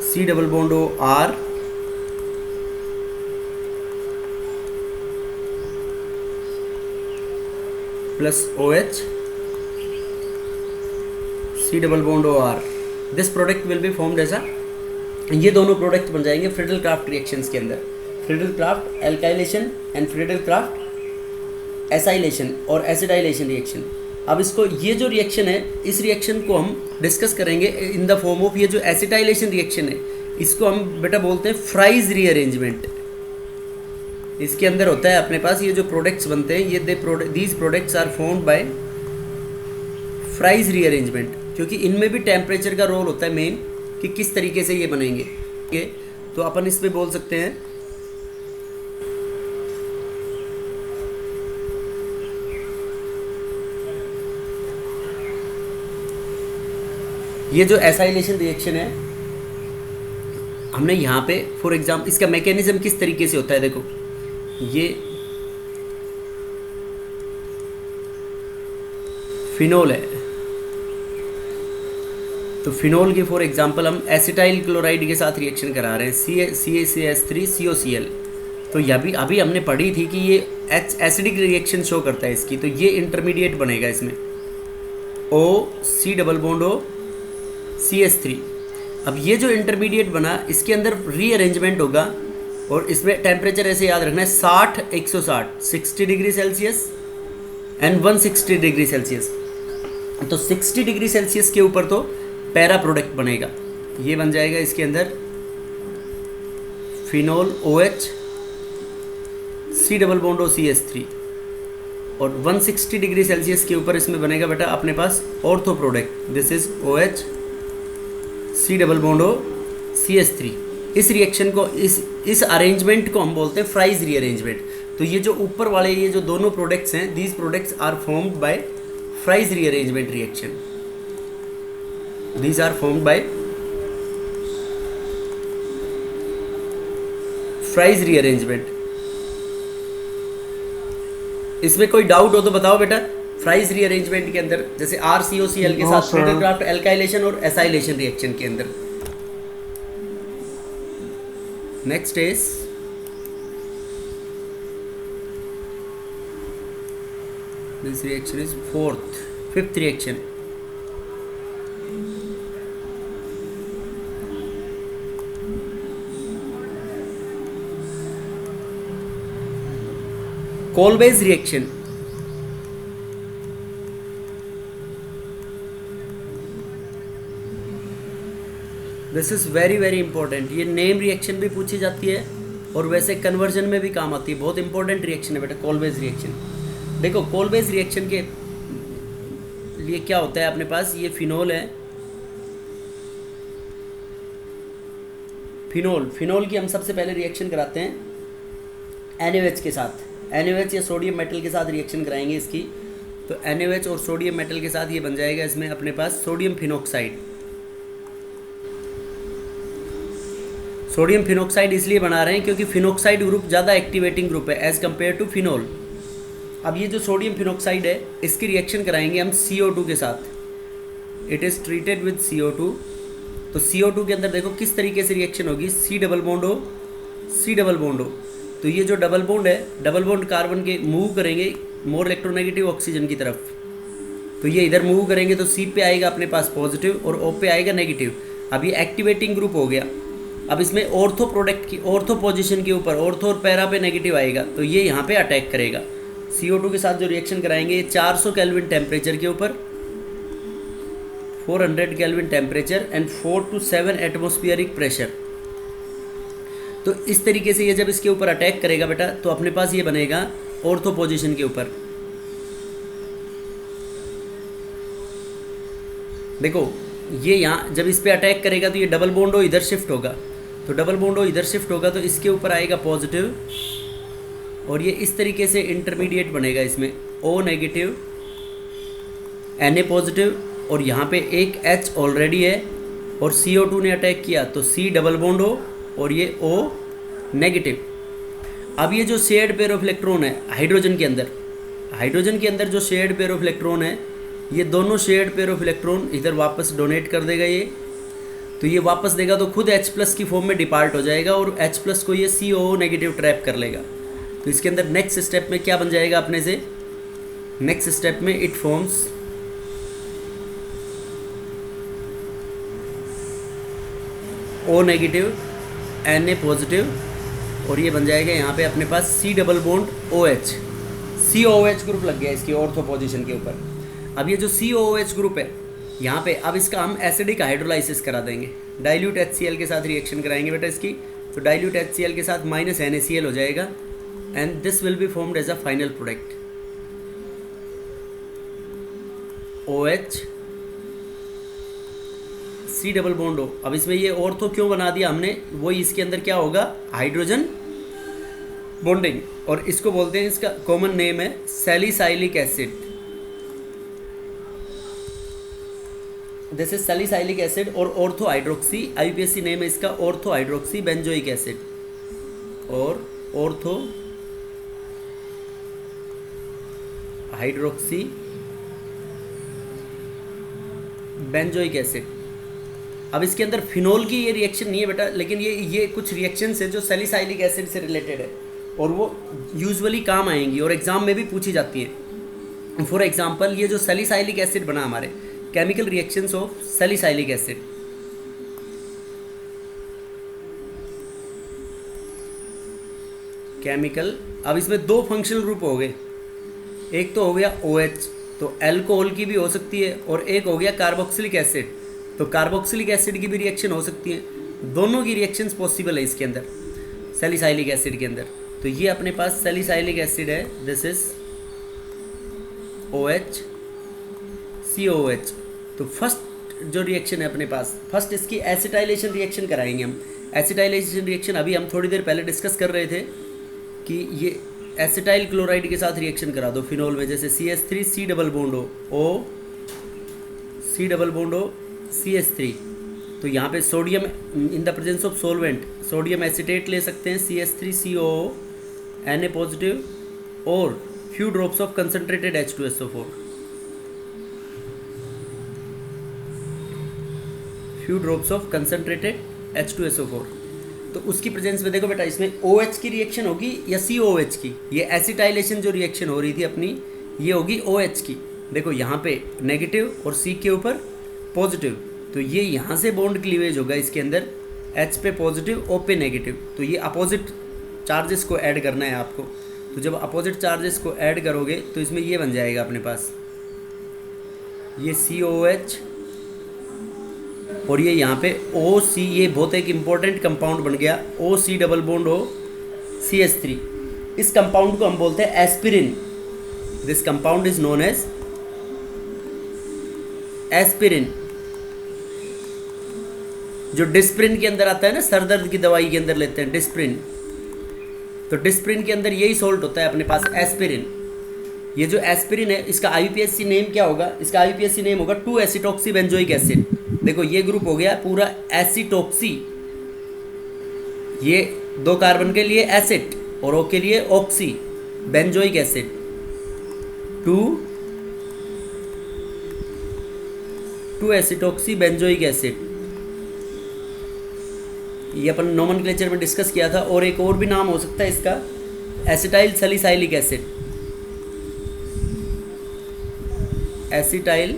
C double bond O R plus OH C double bond O R। This product will be formed as a, ये दोनों product बन जाएंगे Friedel craft reactions के अंदर, Friedel Crafts alkylation and Friedel Crafts acylation और एसिडाइलेशन reaction. अब इसको, ये जो रिएक्शन है, इस रिएक्शन को हम डिस्कस करेंगे इन द फॉर्म ऑफ, ये जो एसिटाइलेशन रिएक्शन है इसको हम बेटा बोलते हैं फ्राइज रीअरेंजमेंट। इसके अंदर होता है अपने पास ये जो प्रोडक्ट्स बनते हैं, ये these products are formed by Fries rearrangement, क्योंकि इनमें भी टेम्परेचर का रोल होता है मेन, कि किस तरीके से ये बनेंगे। तो अपन इस पे बोल सकते हैं ये जो एसाइलेशन रिएक्शन है, हमने यहाँ पे फॉर एग्जाम्पल इसका मैकेनिज्म किस तरीके से होता है, देखो ये फिनोल है, तो फिनोल की फॉर एग्जांपल हम एसिटाइल क्लोराइड के साथ रिएक्शन करा रहे हैं CaCH3COCl। तो यह भी अभी हमने पढ़ी थी कि ये एसिडिक रिएक्शन शो करता है इसकी, तो ये इंटरमीडिएट बनेगा इसमें OC double bond O CH3। अब ये जो इंटरमीडिएट बना, इसके अंदर रीअरेंजमेंट होगा, और इसमें टेम्परेचर ऐसे याद रखना है 60-160 60 degree Celsius and 160 degree Celsius. तो 60 डिग्री सेल्सियस के ऊपर तो पैरा प्रोडक्ट बनेगा, ये बन जाएगा इसके अंदर phenol OH, C double bond O CH3, और 160 डिग्री सेल्सियस के ऊपर इसमें बनेगा बेटा अपने पास ortho product, this is OH C double bond O CH3। इस रिएक्शन को इस अरेंजमेंट को हम बोलते हैं फ्राइज रीअरेंजमेंट। तो ये जो ऊपर वाले ये जो दोनों प्रोडक्ट्स हैं, these products are formed by Fries rearrangement reaction, these are formed by Fries rearrangement. इसमें कोई डाउट हो तो बताओ बेटा। फ्राइज रीअरेंजमेंट के अंदर जैसे RCOCl के साथ क्रिस्टल एल्काइलेशन और एसाइलेशन रिएक्शन के अंदर। Next is this reaction is fifth reaction. Kolbe's reaction, this is very very important. ये नेम रिएक्शन भी पूछी जाती है और वैसे कन्वर्जन में भी काम आती है। बहुत इंपॉर्टेंट रिएक्शन है बेटा कोलबेज रिएक्शन। देखो कोलबेज रिएक्शन के लिए क्या होता है अपने पास, ये फिनोल है, फिनोल की हम सबसे पहले रिएक्शन कराते हैं NaOH के साथ। NaOH या सोडियम मेटल के साथ रिएक्शन कराएंगे इसकी। तो NaOH और सोडियम मेटल के साथ ये बन जाएगा इसमें अपने पास सोडियम फिनोक्साइड। सोडियम फिनोक्साइड इसलिए बना रहे हैं क्योंकि फिनोक्साइड ग्रुप ज़्यादा एक्टिवेटिंग ग्रुप है एज़ कम्पेयर टू फिनोल। अब ये जो सोडियम फिनोक्साइड है इसकी रिएक्शन कराएंगे हम CO2 के साथ। It is treated with CO2। तो CO2 के अंदर देखो किस तरीके से रिएक्शन होगी, C double bond O C double bond O। तो ये जो डबल बॉन्ड है, डबल बॉन्ड कार्बन के मूव करेंगे मोर इलेक्ट्रोनेगेटिव ऑक्सीजन की तरफ। तो ये इधर मूव करेंगे तो C पे आएगा अपने पास पॉजिटिव और O पे आएगा नेगेटिव। अब ये एक्टिवेटिंग ग्रुप हो गया। अब इसमें ऑर्थो प्रोडक्ट की ऑर्थो पोजीशन के ऊपर ऑर्थो और पैरा पे नेगेटिव आएगा तो ये यहाँ पे अटैक करेगा। CO2 के साथ जो रिएक्शन कराएंगे 400 केल्विन टेम्परेचर के ऊपर, 400 kelvin temperature and 4 to 7 atmospheric pressure. तो इस तरीके से ये जब इसके ऊपर अटैक करेगा बेटा तो अपने पास ये बनेगा ऑर्थो पोजीशन के ऊपर। देखो ये यहाँ जब इस पे अटैक करेगा तो ये डबल बॉन्ड इधर शिफ्ट होगा। तो डबल बॉन्ड इधर शिफ्ट होगा तो इसके ऊपर आएगा पॉजिटिव और ये इस तरीके से इंटरमीडिएट बनेगा इसमें O नेगेटिव Na पॉजिटिव और यहाँ पे एक H ऑलरेडी है और CO2 ने अटैक किया तो C डबल बॉन्ड O और ये O नेगेटिव। अब ये जो शेयर्ड पेयर ऑफ इलेक्ट्रॉन है हाइड्रोजन के अंदर जो शेयर्ड पेयर ऑफ इलेक्ट्रॉन है, ये दोनों शेयर्ड पेयर ऑफ इलेक्ट्रॉन इधर वापस डोनेट कर देगा ये। तो ये वापस देगा तो खुद H+ की फॉर्म में डिपार्ट हो जाएगा और H+ को ये COO नेगेटिव ट्रैप कर लेगा। तो इसके अंदर नेक्स्ट स्टेप में क्या बन जाएगा अपने से, नेक्स्ट स्टेप में it forms O negative Na positive और ये बन जाएगा यहाँ पे अपने पास C double bond OH, COOH group लग गया इसकी ऑर्थो पोजीशन के ऊपर। अब ये जो COOH ग्रुप है यहाँ पे अब इसका हम एसिडिक हाइड्रोलाइसिस करा देंगे, डाइल्यूट HCl के साथ रिएक्शन कराएंगे बेटा इसकी। तो डाइल्यूट HCl के साथ माइनस NaCl हो जाएगा and this will be formed as a final product OH C double bond O। अब इसमें ये ऑर्थो क्यों बना दिया हमने, वही इसके अंदर क्या होगा हाइड्रोजन बॉन्डिंग और इसको बोलते हैं, इसका कॉमन नेम है salicylic acid. This is salicylic acid और ऑर्थो हाइड्रोक्सी, IUPAC नेम है इसका ऑर्थो हाइड्रोक्सी बेंजोइक एसिड और ऑर्थो हाइड्रोक्सी बेंजोइक एसिड। अब इसके अंदर फिनोल की ये रिएक्शन नहीं है बेटा, लेकिन ये कुछ रिएक्शंस है जो सैलिसाइलिक एसिड से रिलेटेड है और वो यूजुअली काम आएंगी और एग्जाम में भी पूछी जाती है। फॉर एग्जांपल ये जो सैलिसाइलिक एसिड बना हमारे, chemical reactions of salicylic acid. Chemical, अब इसमें दो फंक्शनल ग्रुप हो गए, एक तो हो गया OH तो अल्कोहल की भी हो सकती है और एक हो गया कार्बोक्सिलिक एसिड तो कार्बोक्सिलिक एसिड की भी रिएक्शन हो सकती है। दोनों की रिएक्शंस पॉसिबल है इसके अंदर। सैलिसाइलिक एसिड के अंदर। तो ये अपने पास सैलिसाइलिक एसिड है, दिस इज OH COOH। तो फर्स्ट जो रिएक्शन है अपने पास, फर्स्ट इसकी एसिटाइलेशन रिएक्शन कराएंगे हम। एसिटाइलेशन रिएक्शन अभी हम थोड़ी देर पहले डिस्कस कर रहे थे कि ये एसिटाइल क्लोराइड के साथ रिएक्शन करा दो फिनोल में, जैसे CH3 C डबल बॉन्ड हो, O C डबल बॉन्ड हो CH3। तो यहाँ पे sodium in the presence of solvent sodium acetate ले सकते हैं CH3COO Na पॉजिटिव और few drops of concentrated H2SO4, few drops of concentrated H2SO4। तो उसकी प्रेजेंस में देखो बेटा इसमें OH की रिएक्शन होगी या COOH की। ये एसिटाइलेशन जो रिएक्शन हो रही थी अपनी ये होगी OH की। देखो यहाँ पे नेगेटिव और C के ऊपर पॉजिटिव, तो ये यहाँ से बॉन्ड क्लीवेज होगा इसके अंदर, H पे पॉजिटिव O पे नेगेटिव। तो ये अपोजिट चार्जेस को ऐड करना है आपको। तो जब अपोजिट चार्जेस को ऐड करोगे तो इसमें ये बन जाएगा अपने पास ये COOH और ये यहाँ पे OC, ये बहुत एक इम्पॉर्टेंट कंपाउंड बन गया OC डबल बॉन्ड हो CH3। इस कंपाउंड को हम बोलते हैं aspirin. This compound is known as aspirin, जो डिस्प्रिन के अंदर आता है ना, सर दर्द की दवाई के अंदर लेते हैं डिस्प्रिन। तो डिस्प्रिन के अंदर यही सॉल्ट होता है अपने पास एस्पिरिन। ये जो एस्पिरिन है इसका IUPAC नेम क्या होगा? इसका IUPAC नेम होगा 2-एसिटॉक्सी बेंजोइक एसिड। देखो ये ग्रुप हो गया पूरा एसिटॉक्सी, ये 2 कार्बन के लिए एसिड और O के लिए oxy benzoic acid, two acetoxy benzoic acid. ये अपन नोमेनक्लेचर में डिस्कस किया था। और एक और भी नाम हो सकता है इसका acetyl salicylic acid, acetyl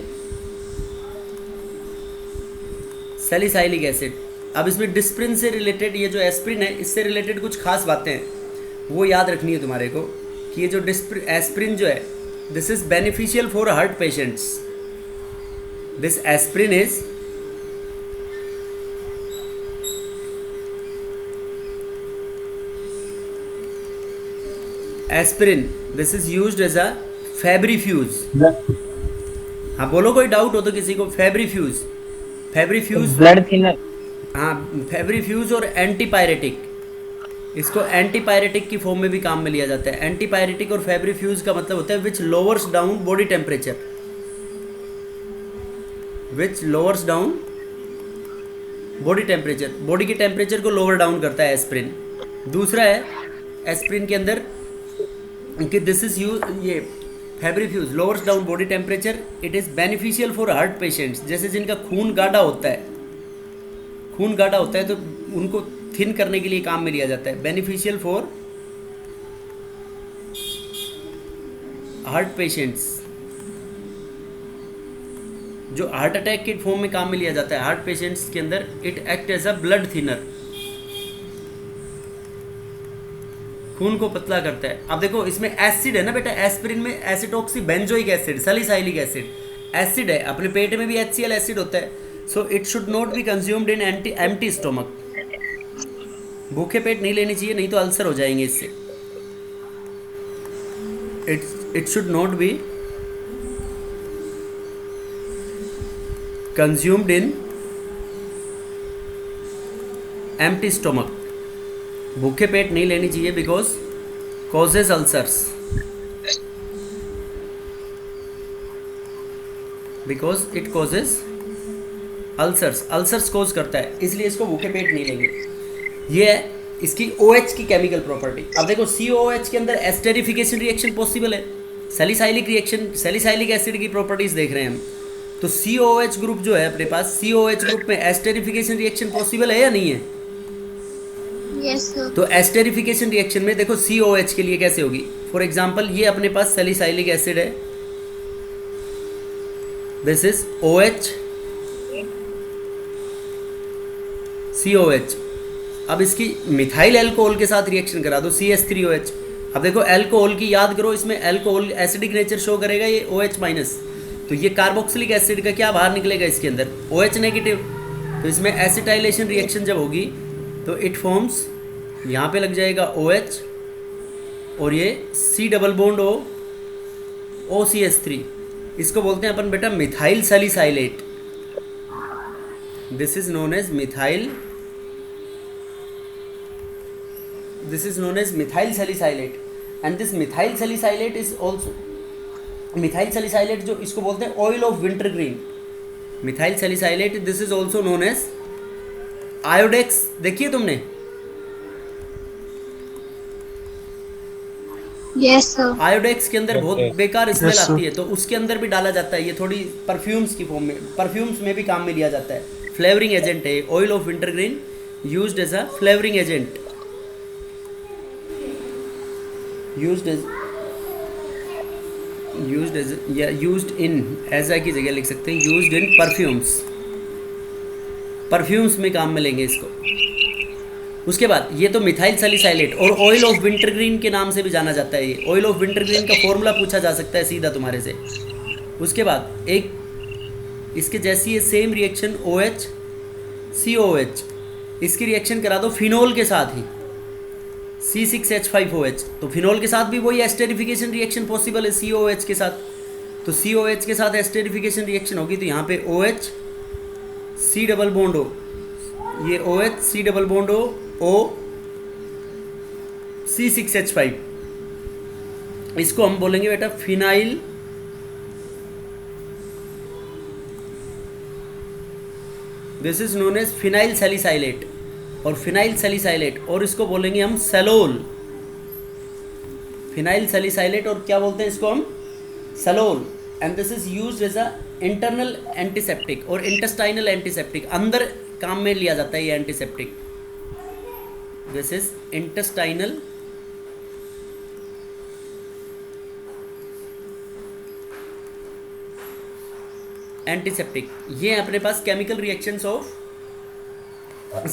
salicylic acid. अब इसमें डिस्प्रिन से रिलेटेड, ये जो एस्प्रिन है इससे रिलेटेड कुछ खास बातें हैं वो याद रखनी है तुम्हारे को कि ये जो एस्प्रिन जो है this is beneficial for heart patients. This aspirin is aspirin, this is used as a febrifuge. हाँ बोलो, कोई डाउट हो तो किसी को? Febrifuge blood thinner. हाँ, फेब्रिफ्यूज और एंटीपायरेटिक, इसको एंटीपायरेटिक की फॉर्म में भी काम में लिया जाता है। एंटीपायरेटिक और फेब्रिफ्यूज का मतलब होता है which lowers down body temperature, which lowers down body temperature, body के टेम्परेचर को लोअर डाउन करता है एस्प्रिन। दूसरा है एस्प्रिन के अंदर कि दिस इज ये febrifuge lowers down body temperature, it is beneficial for heart patients. जैसे जिनका खून गाढ़ा होता है, खून गाढ़ा होता है तो उनको थिन करने के लिए काम में लिया जाता है। बेनिफिशियल फॉर हार्ट पेशेंट्स, जो हार्ट अटैक के फॉर्म में काम में लिया जाता है हार्ट पेशेंट्स के अंदर। It act as a blood thinner, खून को पतला करता है। अब देखो इसमें एसिड है ना बेटा, एस्पिरिन में acetoxy benzoic acid, salicylic acid acid है। अपने पेट में भी HCl एसिड होता है। So it should not be consumed in empty stomach. भूखे पेट नहीं लेनी चाहिए, नहीं तो अल्सर हो जाएंगे इससे। It should not be consumed in empty stomach. भूखे पेट नहीं लेनी चाहिए because causes ulcers, because it causes ulcers, ulcers cause करता है, इसलिए इसको भूखे पेट नहीं लेंगे। ये है इसकी OH की केमिकल प्रॉपर्टी। अब देखो COOH के अंदर एस्टेरिफिकेशन रिएक्शन पॉसिबल है, सैलिसाइलिक रिएक्शन, सैलिसाइलिक एसिड की प्रॉपर्टीज देख रहे हैं हम। तो COOH ग्रुप जो है अपने पास, COOH ग्रुप में एस्टेरिफिकेशन रिएक्शन पॉसिबल है या नहीं है? Yes sir. तो एस्टेरिफिकेशन रिएक्शन में देखो COOH के लिए कैसे होगी। फॉर एग्जांपल ये अपने पास सैलिसाइलिक एसिड है, दिस इज OH COH। अब इसकी मिथाइल अल्कोहल के साथ रिएक्शन करा दो CH3OH। अब देखो अल्कोहल की याद करो, इसमें अल्कोहल एसिडिक नेचर शो करेगा, ये OH माइनस। तो ये कार्बोक्सिलिक एसिड का क्या बाहर निकलेगा इसके अंदर? OH negative. तो इसमें एसिटाइलेशन रिएक्शन जब होगी तो इट फॉर्म्स यहाँ पे लग जाएगा OH और ये C double bond O OCH3, इसको बोलते हैं अपन बेटा methyl salicylate. This is known as methyl salicylate and this methyl salicylate is also, methyl salicylate जो इसको बोलते हैं oil of wintergreen, methyl salicylate, this is also known as Iodex. देखिए तुमने Yes, sir. आयोडेक्स के अंदर बहुत बेकार स्मेल आती है, तो उसके अंदर भी डाला जाता है, ये थोड़ी परफ्यूम्स की फॉर्म में, परफ्यूम्स में भी काम में लिया जाता है, फ्लेवरिंग एजेंट है। Oil of wintergreen used as a flavouring agent, used in as की जगह लिख सकते हैं यूज्ड इन परफ्यूम्स में काम में लेंगे इसको। उसके बाद ये तो मिथाइल सैलिसाइलेट और ऑयल ऑफ विंटर ग्रीन के नाम से भी जाना जाता है। ये ऑयल ऑफ विंटर ग्रीन का फॉर्मूला पूछा जा सकता है सीधा तुम्हारे से। उसके बाद एक इसके जैसी है सेम रिएक्शन OH COH, इसकी रिएक्शन करा दो फिनोल के साथ ही C6H5OH, तो फिनोल के साथ भी वही एस्टेरिफिकेशन रिएक्शन पॉसिबल है COH के साथ, तो COH के साथ एस्टेरिफिकेशन रिएक्शन होगी, तो यहाँ पे OH C double bond O, ये OH C double bond O C6H5, इसको हम बोलेंगे बेटा phenyl this is known as phenyl salicylate और फिनाइल सैलिसाइलेट, और इसको बोलेंगे हम सेलोल, फिनाइल सैलिसाइलेट, और क्या बोलते हैं इसको हम salol. And this is used as a internal antiseptic और इंटेस्टाइनल एंटीसेप्टिक, अंदर काम में लिया जाता है ये antiseptic. This is intestinal antiseptic. ये है अपने पास chemical reactions of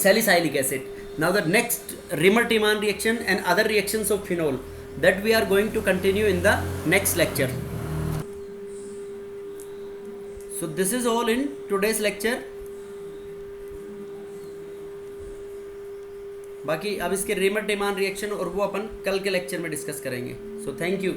salicylic acid. Now the next Rimmer-Tiemann reaction and other reactions of phenol that we are going to continue in the next lecture. So this is all in today's lecture. बाकी अब इसके Rimmer-Tiemann reaction और वो अपन कल के lecture में discuss करेंगे. So thank you.